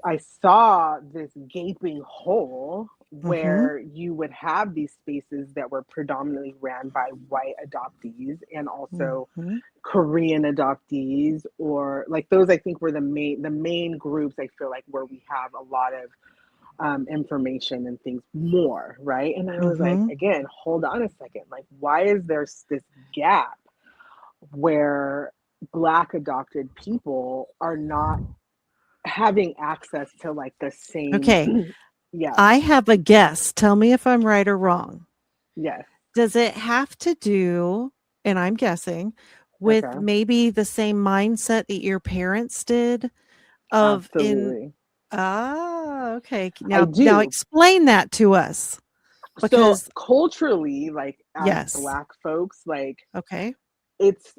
I saw this gaping hole Mm-hmm. where you would have these spaces that were predominantly ran by white adoptees and also Mm-hmm. Korean adoptees, or like those I think were the main groups I feel like where we have a lot of information and things more, right? And I was like, Mm-hmm. again, hold on a second. Like, why is there this gap where Black adopted people are not having access to like the same? Okay. Yes, I have a guess. Tell me if I'm right or wrong. yes, Does it have to do, and I'm guessing, with okay, maybe the same mindset that your parents did of in absolutely. okay. I Now do. explain that to us So because culturally, like as yes. Black folks, like Okay. it's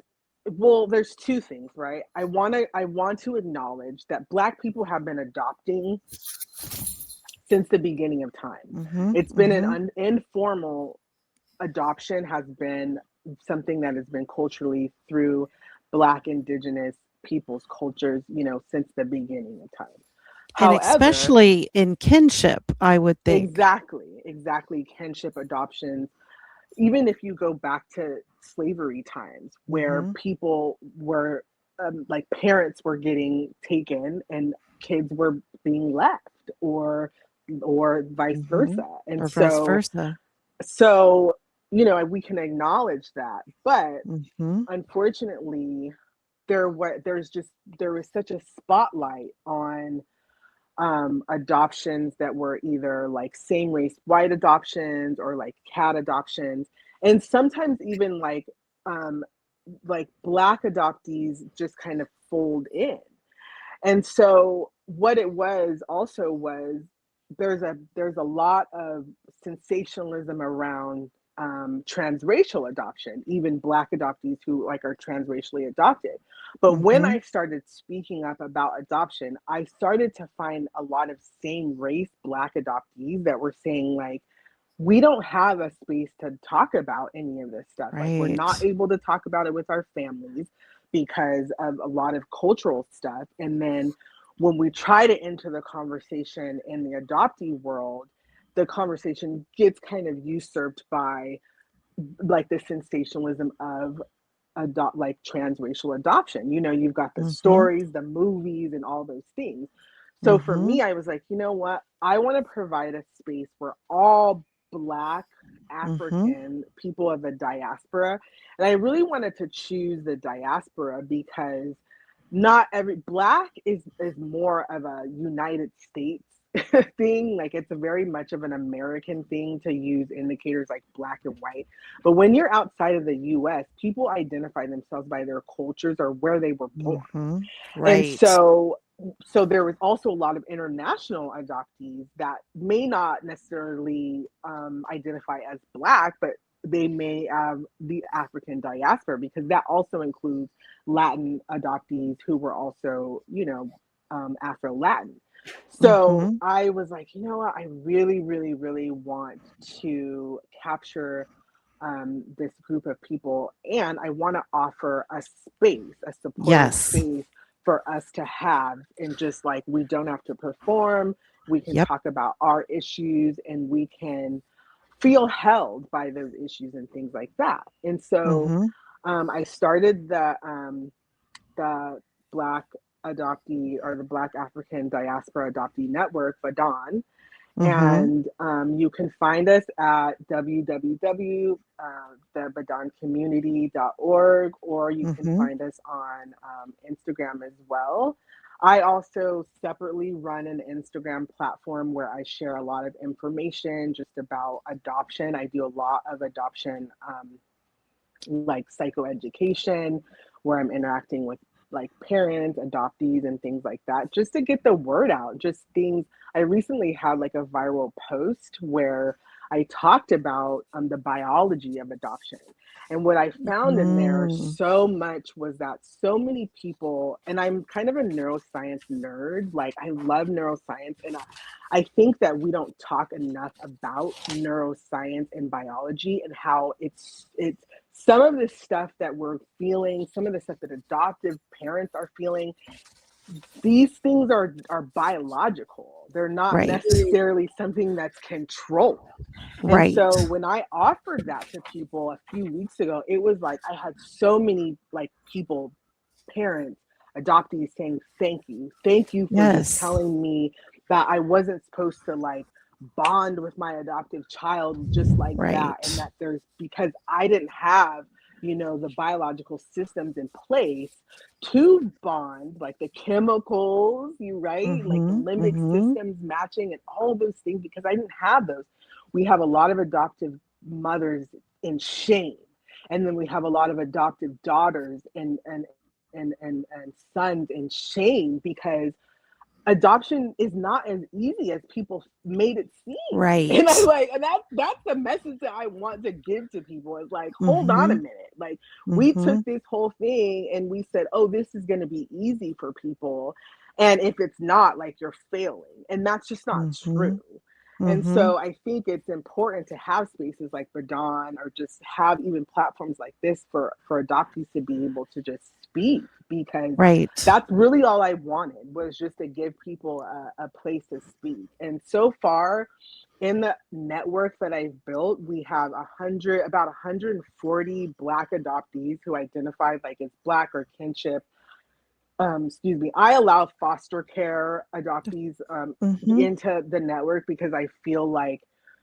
well, there's two things, right? I want to acknowledge that Black people have been adopting since the beginning of time. Mhm. It's been an Mhm. informal adoption has been something that has been culturally through Black Indigenous people's cultures, since the beginning of time. And However, especially in kinship, I would think. exactly, kinship adoptions, even if you go back to slavery times where Mhm. people were like parents were getting taken and kids were being left, or vice Mhm. versa. And Or vice so versa. so we can acknowledge that, but Mhm. unfortunately there was such a spotlight on adoptions that were either like same race white adoptions or like cat adoptions, and sometimes even um, like Black adoptees just kind of fold in. And so what it was also was there's a lot of sensationalism around transracial adoption, even Black adoptees who like are transracially adopted. But when I Mhm. started speaking up about adoption, I started to find a lot of same race Black adoptees that were saying like, we don't have a space to talk about any of this stuff. Like, we're not Right. able to talk about it with our families because of a lot of cultural stuff. And then when we try to enter the conversation in the adoptee world, the conversation gets kind of usurped by like the sensationalism of like transracial adoption. You've got the Mhm. stories, the movies, and all those things. So for Mhm. me, I was like, you know what? I want to provide a space where all Black Mhm. African people of the diaspora, and I really wanted to choose the diaspora because not every Black is more of a United States thing. Like, it's a very much of an American thing to use indicators like Black and white. But when you're outside of the US, people identify themselves by their cultures or where they were born. Mhm. And Right. so there was also a lot of international adoptees that may not necessarily identify as Black, but they may have the African diaspora, because that also includes Latin adoptees who were also, Afro Latin. So Mhm. I was like, you know what? I really, really, really want to capture this group of people, and I want to offer a space, a supportive Yes. space for us to have. And just like, we don't have to perform, we can Yep. talk about our issues, and we can feel held by those issues and things like that. And so Mhm. I started the Black Adoptee, or the Black African Diaspora Adoptee Network, BADAN. Mhm. And you can find us at www.thebadoncommunity.org, or you can Mhm. find us on Instagram as well. I also separately run an Instagram platform where I share a lot of information just about adoption. I do a lot of adoption, like psychoeducation, where I'm interacting with like parents, adoptees, and things like that, just to get the word out. Just things. I recently had like a viral post where I talked about the biology of adoption. And what I found in there so much was that so many people, and I'm kind of a neuroscience nerd, like I love neuroscience, and I think that we don't talk enough about neuroscience and biology and how it's some of the stuff that we're feeling, some of the stuff that adoptive parents are feeling, these things are biological. They're not necessarily something that's controlled. And so when I offered that to people a few weeks ago, it was like I had so many like people, parents, adoptees saying, thank you for just telling me that I wasn't supposed to like bond with my adoptive child just like that. And that there's, because I didn't have, you know, the biological systems in place to bond, like the chemicals, like the limbic systems matching and all of those things, because I didn't have those. We have a lot of adoptive mothers in shame, and then we have a lot of adoptive daughters and sons in shame, because adoption is not as easy as people made it seem. And I like, and that's the message that I want to give to people, is like, hold on a minute. Like we took this whole thing and we said, oh, this is going to be easy for people. And if it's not, like, you're failing. And that's just not true. And so I think it's important to have spaces like BADAN, or just have even platforms like this for adoptees to be able to just speak, because that's really all I wanted, was just to give people a place to speak. And so far in the network that I've built, we have about 140 Black adoptees who identify like as Black or kinship. I allow foster care adoptees into the network, because I feel like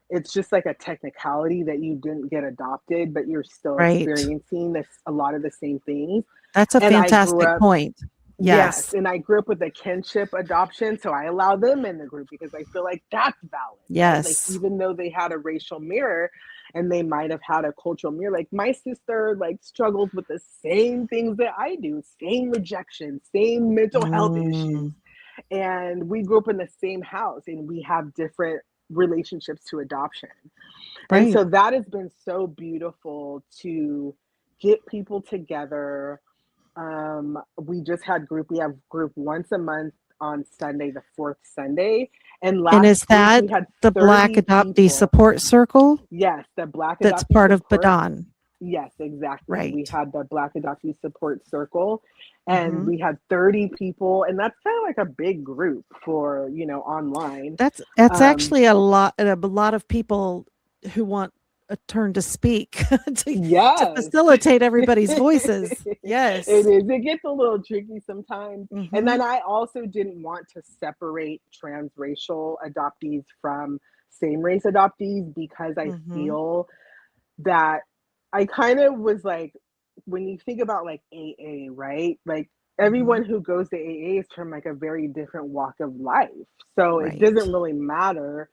it's just like a technicality that you didn't get adopted, but you're still experiencing a lot of the same things. That's a fantastic point. Yes. And I grew up with a kinship adoption, so I allow them in the group because I feel like that's valid. Yes. Right? Like, even though they had a racial mirror and they might have had a cultural mirror, like my sister like struggles with the same things that I do, same rejection, same mental health issues. And we grew up in the same house, and we have different relationships to adoption. And so that has been so beautiful to get people together. We just had we have group once a month on Sunday, the fourth Sunday. And is that we had the Black Adoptee Support Circle? Yes, the Black Adoptee that's part Support. of BADAN. Yes, exactly. Right. We had the Black Adoptee Support Circle, and we had 30 people, and that's kind of like a big group for, online. That's actually a lot of people who want a turn to speak to facilitate everybody's voices. Yes. It is. It gets a little tricky sometimes. And then I also didn't want to separate transracial adoptees from same-race adoptees, because I feel that I kind of was like, when you think about like AA, right? Like everyone who goes to AA is from like a very different walk of life. So it doesn't really matter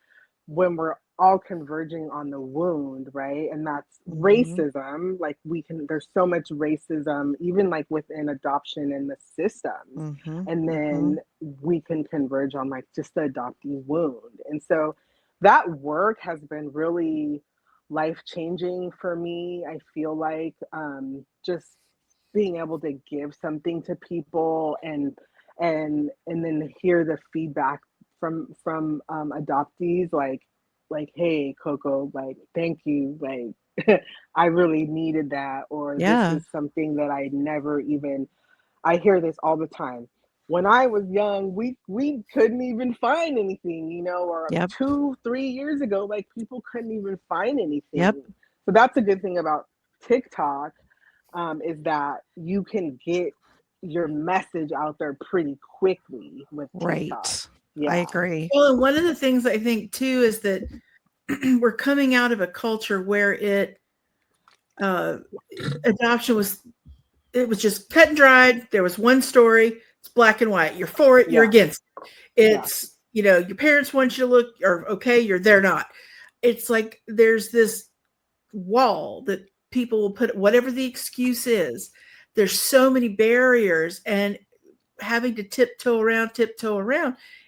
when we're all converging on the wound, right? And that's racism. Like there's so much racism, even like within adoption and the systems. And then we can converge on like just the adoptee wound. And so that work has been really life-changing for me. I feel like just being able to give something to people and then hear the feedback from adoptees, like, hey, Koko, like, thank you, like I really needed that, or this is something that I hear this all the time. When I was young, we couldn't even find anything, or 2-3 years ago, like people couldn't even find anything. So that's a good thing about TikTok, is that you can get your message out there pretty quickly with TikTok. I agree. Well, and one of the things I think too is that we're coming out of a culture where adoption was just cut and dried. There was one story. It's black and white. You're for it. You're against it. It's, your parents want you to look, or okay, they're not. It's like there's this wall that people will put, whatever the excuse is. There's so many barriers, and having to tiptoe around.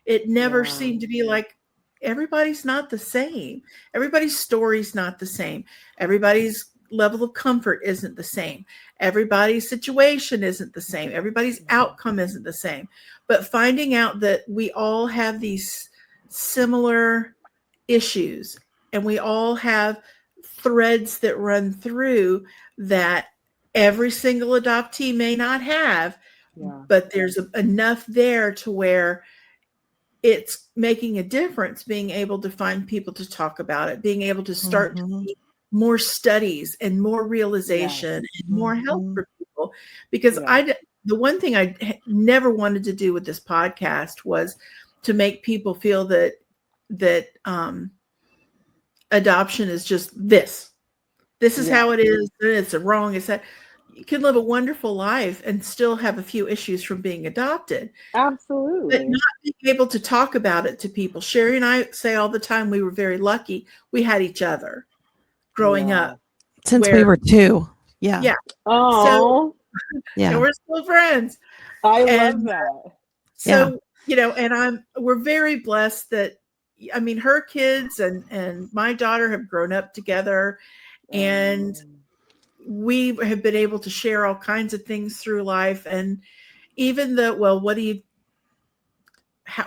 It never seemed to be like everybody's not the same. Everybody's story's not the same. Everybody's level of comfort isn't the same. Everybody's situation isn't the same. Everybody's outcome isn't the same. But finding out that we all have these similar issues and we all have threads that run through that every single adoptee may not have, but there's enough there to where it's making a difference, being able to find people to talk about it, being able to start to see more studies and more realization and more help for people. Because the one thing I never wanted to do with this podcast was to make people feel that adoption is just this. This is how it is. It's wrong. It's that you can live a wonderful life and still have a few issues from being adopted. Absolutely. But not being able to talk about it to people. Sherri and I say all the time we were very lucky. We had each other growing up. Since we were 2. Yeah. Yeah. Oh. And we're still friends. I love that. So, and we're very blessed that, I mean, her kids and my daughter have grown up together, and we have been able to share all kinds of things through life. And even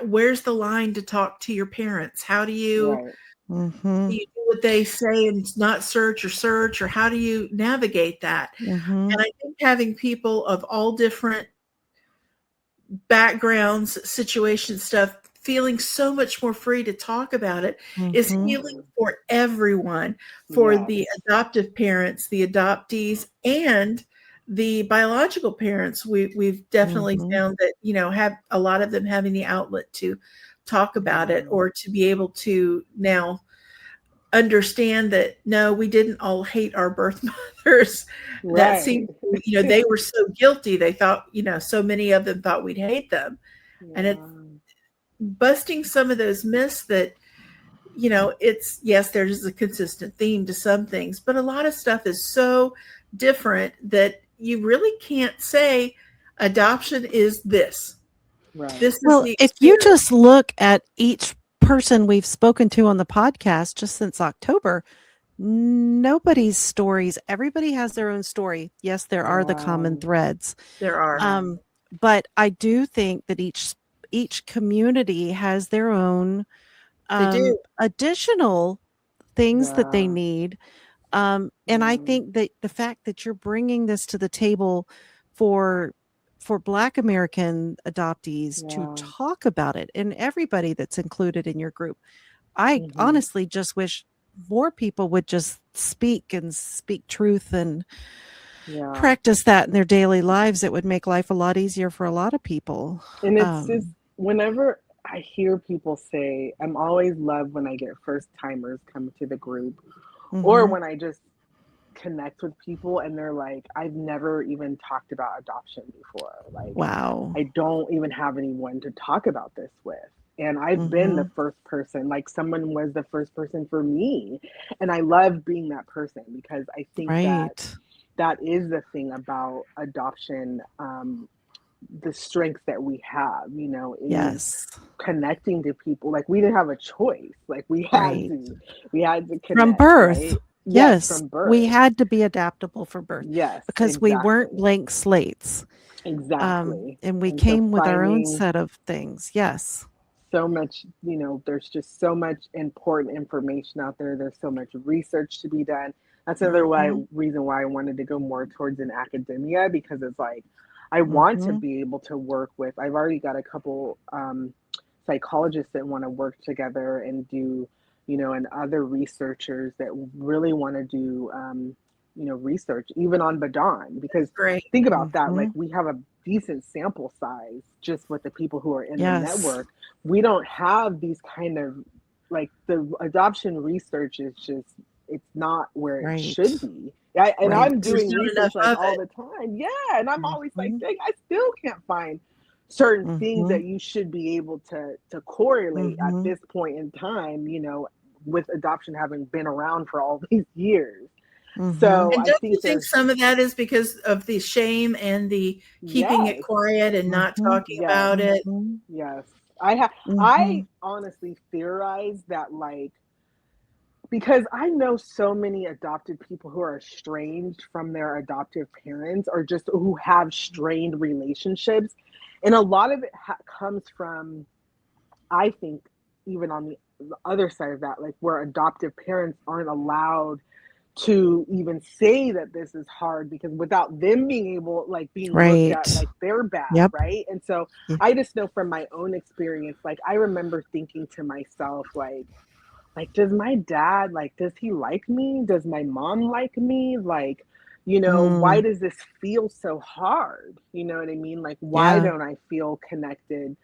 where's the line to talk to your parents? How do you, do you do what they say and not search, or how do you navigate that? And I think having people of all different backgrounds, situations, stuff, feeling so much more free to talk about it is healing for everyone, for the adoptive parents, the adoptees, and the biological parents. We've definitely found that, have a lot of them having the outlet to talk about it, or to be able to now understand that, no, we didn't all hate our birth mothers. That seemed, they were so guilty. They thought, so many of them thought we'd hate them. And it's busting some of those myths that, it's, yes, there's a consistent theme to some things, but a lot of stuff is so different that you really can't say adoption is this. This well, is if you just look at each person we've spoken to on the podcast just since October, nobody's stories, everybody has their own story. Yes, there are the common threads. There are. But I do think that each community has their own additional things that they need. And I think that the fact that you're bringing this to the table for Black American adoptees to talk about it, and everybody that's included in your group, I honestly just wish more people would just speak truth and practice that in their daily lives. It would make life a lot easier for a lot of people. And it's just, whenever I hear people say, I'm always loved when I get first timers come to the group, or when I just connect with people and they're like, I've never even talked about adoption before. Like, wow, I don't even have anyone to talk about this with. And I've been the first person, like someone was the first person for me. And I love being that person, because I think that is the thing about adoption. The strength that we have, is connecting to people. Like, we didn't have a choice. Like, we had to connect from birth. Right? Yes, from birth. We had to be adaptable for birth. Yes, because we weren't blank slates. Exactly. And we came with our own set of things. Yes. So much, there's just so much important information out there. There's so much research to be done. That's another reason why I wanted to go more towards an academia, because it's like, I want to be able to work with, I've already got a couple psychologists that want to work together and do, and other researchers that really want to do, research even on BADAN, because think about that. Like, we have a decent sample size just with the people who are in the network. We don't have these kind of, like, the adoption research is just, it's not where it should be. I'm doing research like all the time. Yeah. And I'm always like, dang, I still can't find certain things that you should be able to correlate at this point in time, with adoption having been around for all these years. So and don't you think some of that is because of the shame and the keeping it quiet and not talking about it? Yes. I honestly theorize that, like, because I know so many adopted people who are estranged from their adoptive parents, or just who have strained relationships. And a lot of it comes from, I think, even on the other side of that, like where adoptive parents aren't allowed to even say that this is hard, because without them being able, like, being looked at Right. like they're bad, Yep. right? And so Yeah. I just know from my own experience, like I remember thinking to myself, like, does my dad, like, does he like me? Does my mom like me? Like, why Mm, does this feel so hard? You know what I mean? Like, why yeah. don't I feel connected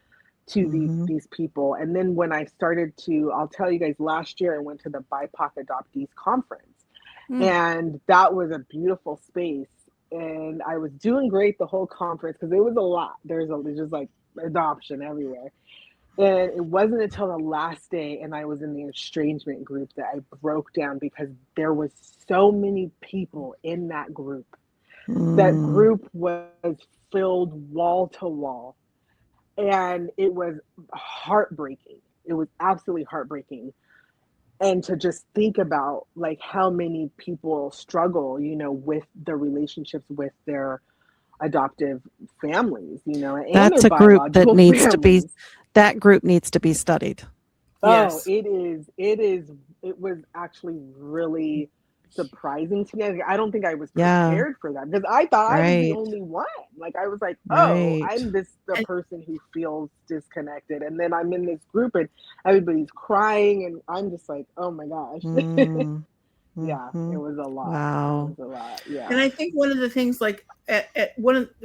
to Hmm. these people? And then when I started to, I'll tell you guys, last year I went to the BIPOC Adoptees Conference, Mm. and that was a beautiful space. And I was doing great the whole conference because it was a lot. There's just like adoption everywhere. And it wasn't until the last day and I was in the estrangement group that I broke down, because there was so many people in that group. That Mm, group was filled wall to wall, and it was heartbreaking. It was absolutely heartbreaking. And to just think about, like, how many people struggle, with the relationships with their adoptive families, and their that's a group that biological needs to be families. that group needs to be studied. Oh, Yes. it was actually really surprising to me. Like, I don't think I was Yeah. prepared for that, because I thought I was the Right. only one. Like, I was like, oh, Right. I'm the And person who feels disconnected. And then I'm in this group and everybody's crying, and I'm just like, oh my gosh. Mm, Yeah, it hmm. was a lot. It Wow. was a lot. Yeah. And I think one of the things, like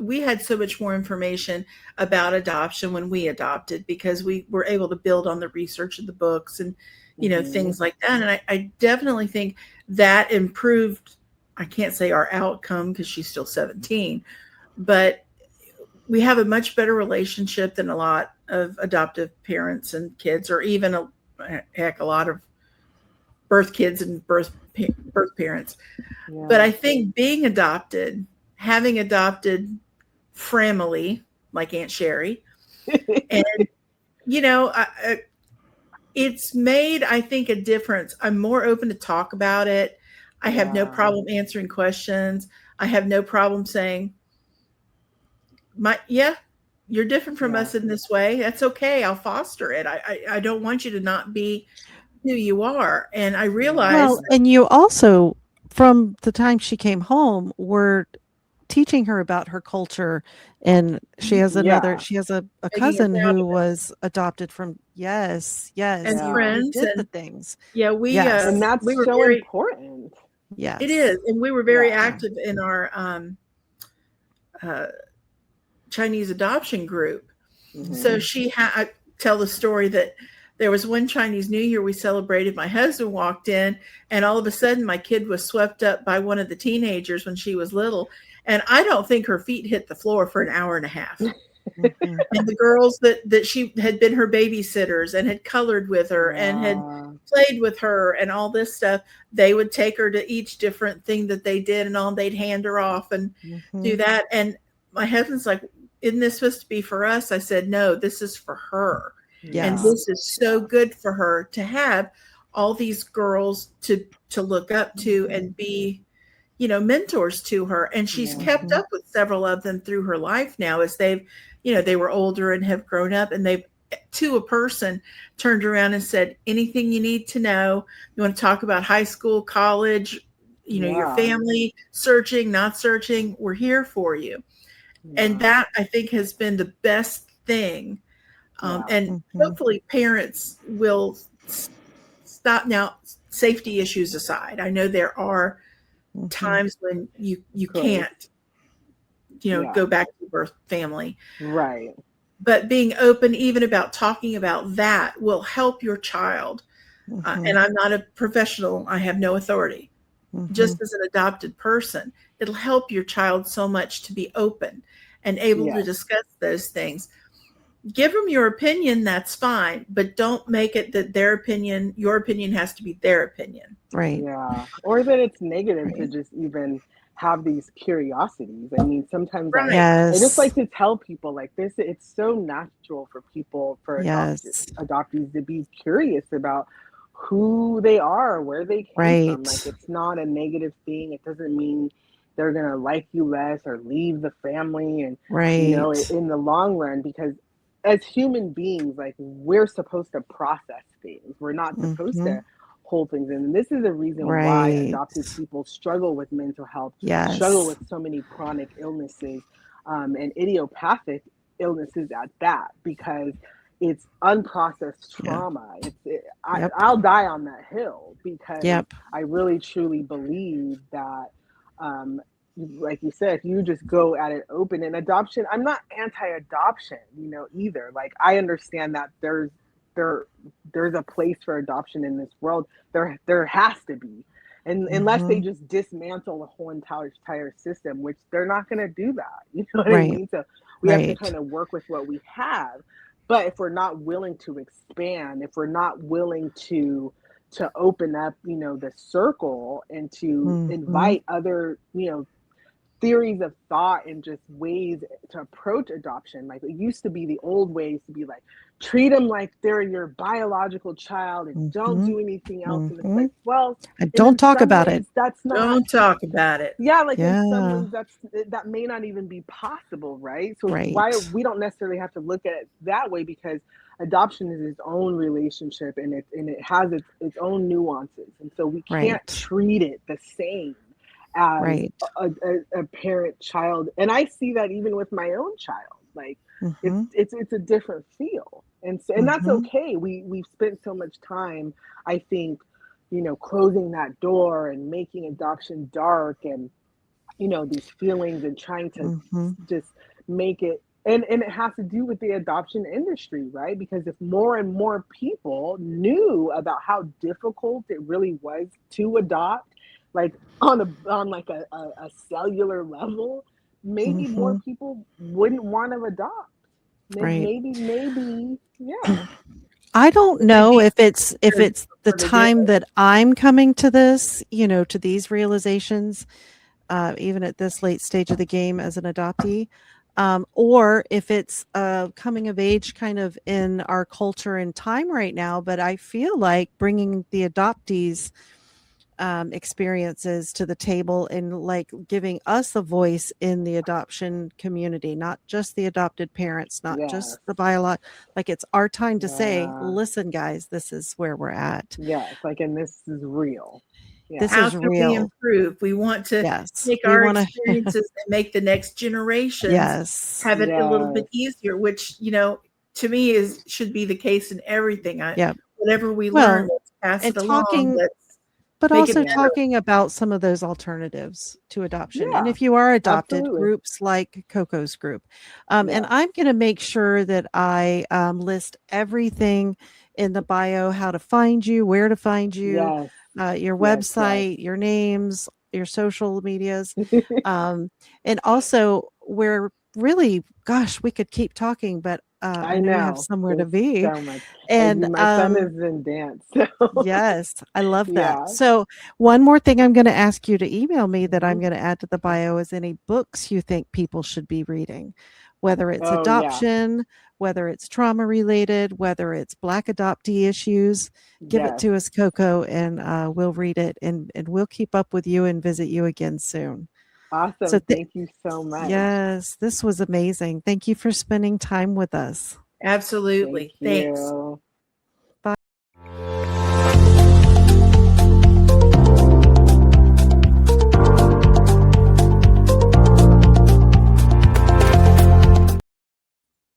we had so much more information about adoption when we adopted, because we were able to build on the research of the books and, Hmm. things like that. And I definitely think that improved, I can't say our outcome because she's still 17, but we have a much better relationship than a lot of adoptive parents and kids, or even a lot of birth kids and birth parents. But Yeah. I think being adopted, having adopted family like Aunt Sherry, and it's made, I think, a difference. I'm more open to talk about it. I have no Yeah. problem answering questions. I have no problem saying, yeah, you're different from Yeah. us in this way. That's okay. I'll foster it. I don't want you to not be who you are. And I Well, realized, and you also, from the time she came home, were teaching her about her culture. And Yeah. she has a making her cousin proud who of it. was adopted from, yes, And yes, you friends, did the and things. yeah, And Yes, that's we were so very, important. it yes. is, and we were very Yeah. Yeah. active in our uh, Chinese adoption group. So Hmm. I tell the story that there was one Chinese New Year we celebrated. My husband walked in, and all of a sudden, my kid was swept up by one of the teenagers when she was little, and I don't think her feet hit the floor for an hour and a half. Hmm. And the girls that she had been her babysitters and had colored with her and had Yeah. played with her and all this stuff, they would take her to each different thing that they did, and all, they'd hand her off and do Hmm. that. And my husband's like, isn't this supposed to be for us? I said, no, this is for her. And Yeah. Yes. this is so Yeah. good for her to have all these girls to look up to Hmm. and be, mentors to her. And she's Yeah. kept Hmm. up with several of them through her life now, as they were older and have grown up, and they've, to a person, turned around and said, anything you need to know, you want to talk about high school, college, your Yeah. family, searching, not searching, we're here for you. And Yeah. that, I think, has been the best thing. Yeah. And Hmm. hopefully parents will stop now. Safety issues aside, I know there are Hmm. times when you Course. can't, Yeah. go back to your birth family, Right. but being open even about talking about that will help your child. Hmm. And I'm not a professional, I have no authority. Hmm. Just as an adopted person, it'll help your child so much to be open and able to Yes. discuss those things. Give them your opinion, that's fine, but don't make it that your opinion has to be their opinion. Right. Yeah. Or that it's negative to Right. just even have these curiosities. I mean, sometimes Right. I just Yes. like to tell people like this, it's so natural for people, for Yes. adoptees to be curious about who they are, where they came from. Like, Right. it's not a negative thing. It doesn't mean they're going to like you less or leave the family. And, you know, Right. in the long run, because as human beings, like, we're supposed to process things. We're not supposed Mhm. to hold things in. And this is a reason why Right. adopted people struggle with mental health, struggle Yes. with so many chronic illnesses, and idiopathic illnesses at that, because it's unprocessed Yeah. trauma. Yep. I'll die on that hill, because Yep. I really truly believe that, like you said, if you just go at it open. And adoption, I'm not anti-adoption, you know, either. Like, I understand that there's a place for adoption in this world. There has to be, and unless they Mhm. just dismantle the whole entire system, which they're not going to do that. You know what I Right. mean? So we have to Right. kind of work with what we have. But if we're not willing to expand, if we're not willing to open up, you know, the circle, and to Mhm. invite other, you know, theories of thought and just ways to approach adoption. Like, it used to be, the old ways to be like, treat them like they're your biological child and don't Mhm. do anything else. And it's like, Mhm. well, And and don't in talk some about it. ways that's not, Don't talk about it. yeah, like in some Yeah. ways that may not even be possible, right? So why, Right. we don't necessarily have to look at it that way, because adoption is its own relationship, and it has its own nuances. And so we can't Right. treat it the same as Right. a parent child. And I see that even with my own child. Like, Mhm. it's a different feel. And so, and that's Mhm. okay. We've spent so much time, I think, you know, closing that door and making adoption dark, and, you know, these feelings, and trying to Mhm. just make it, and it has to do with the adoption industry, right? Because if more and more people knew about how difficult it really was to adopt, like on like a cellular level, maybe more Mhm. people wouldn't want to adopt. Right. Maybe, yeah. I don't It could know be if easier it's the for to do time it. that I'm coming to this, you know, to these realizations, even at this late stage of the game as an adoptee, or if it's coming of age kind of in our culture and time right now. But I feel like bringing the adoptees experiences to the table and like giving us a voice in the adoption community, not just the adopted parents, not Yes. just the like it's our time to say, Yeah. listen, guys, this is where we're at. Yes. Like, and this is real. Yeah. This How is can we real. improve? We want to Yes. take We our want to, experiences and make the next generations yes. have it a little bit Yes. easier, which, you know, to me is should be the case in everything. Yeah. Whatever we learn, Well, let's pass and it along. talking, Let's but make it also Yeah. better. talking about some of those alternatives to adoption. And Yeah. if you are adopted, Absolutely. groups like Coco's group. And Yeah. I'm going to make sure that I list everything in the bio, how to find you, where to find you, Yes. your Yes. Yes. website, your names, your social medias. And also where really, gosh, we could keep talking, but I I know you have know. somewhere to There's be. so much. And My son is in dance. So yes, I love that. yeah. So, one more thing I'm going to ask you to email me that Hmm. I'm going to add to the bio is any books you think people should be reading, whether it's Oh yeah. adoption, whether it's trauma related, whether it's Black adoptee issues. Give it Yes. to us, Coco, and we'll read it, and we'll keep up with you and visit you again soon. So, Awesome. Thank you so much. yes, this was amazing. Thank you for spending time with us. Thank Absolutely. Thanks. you.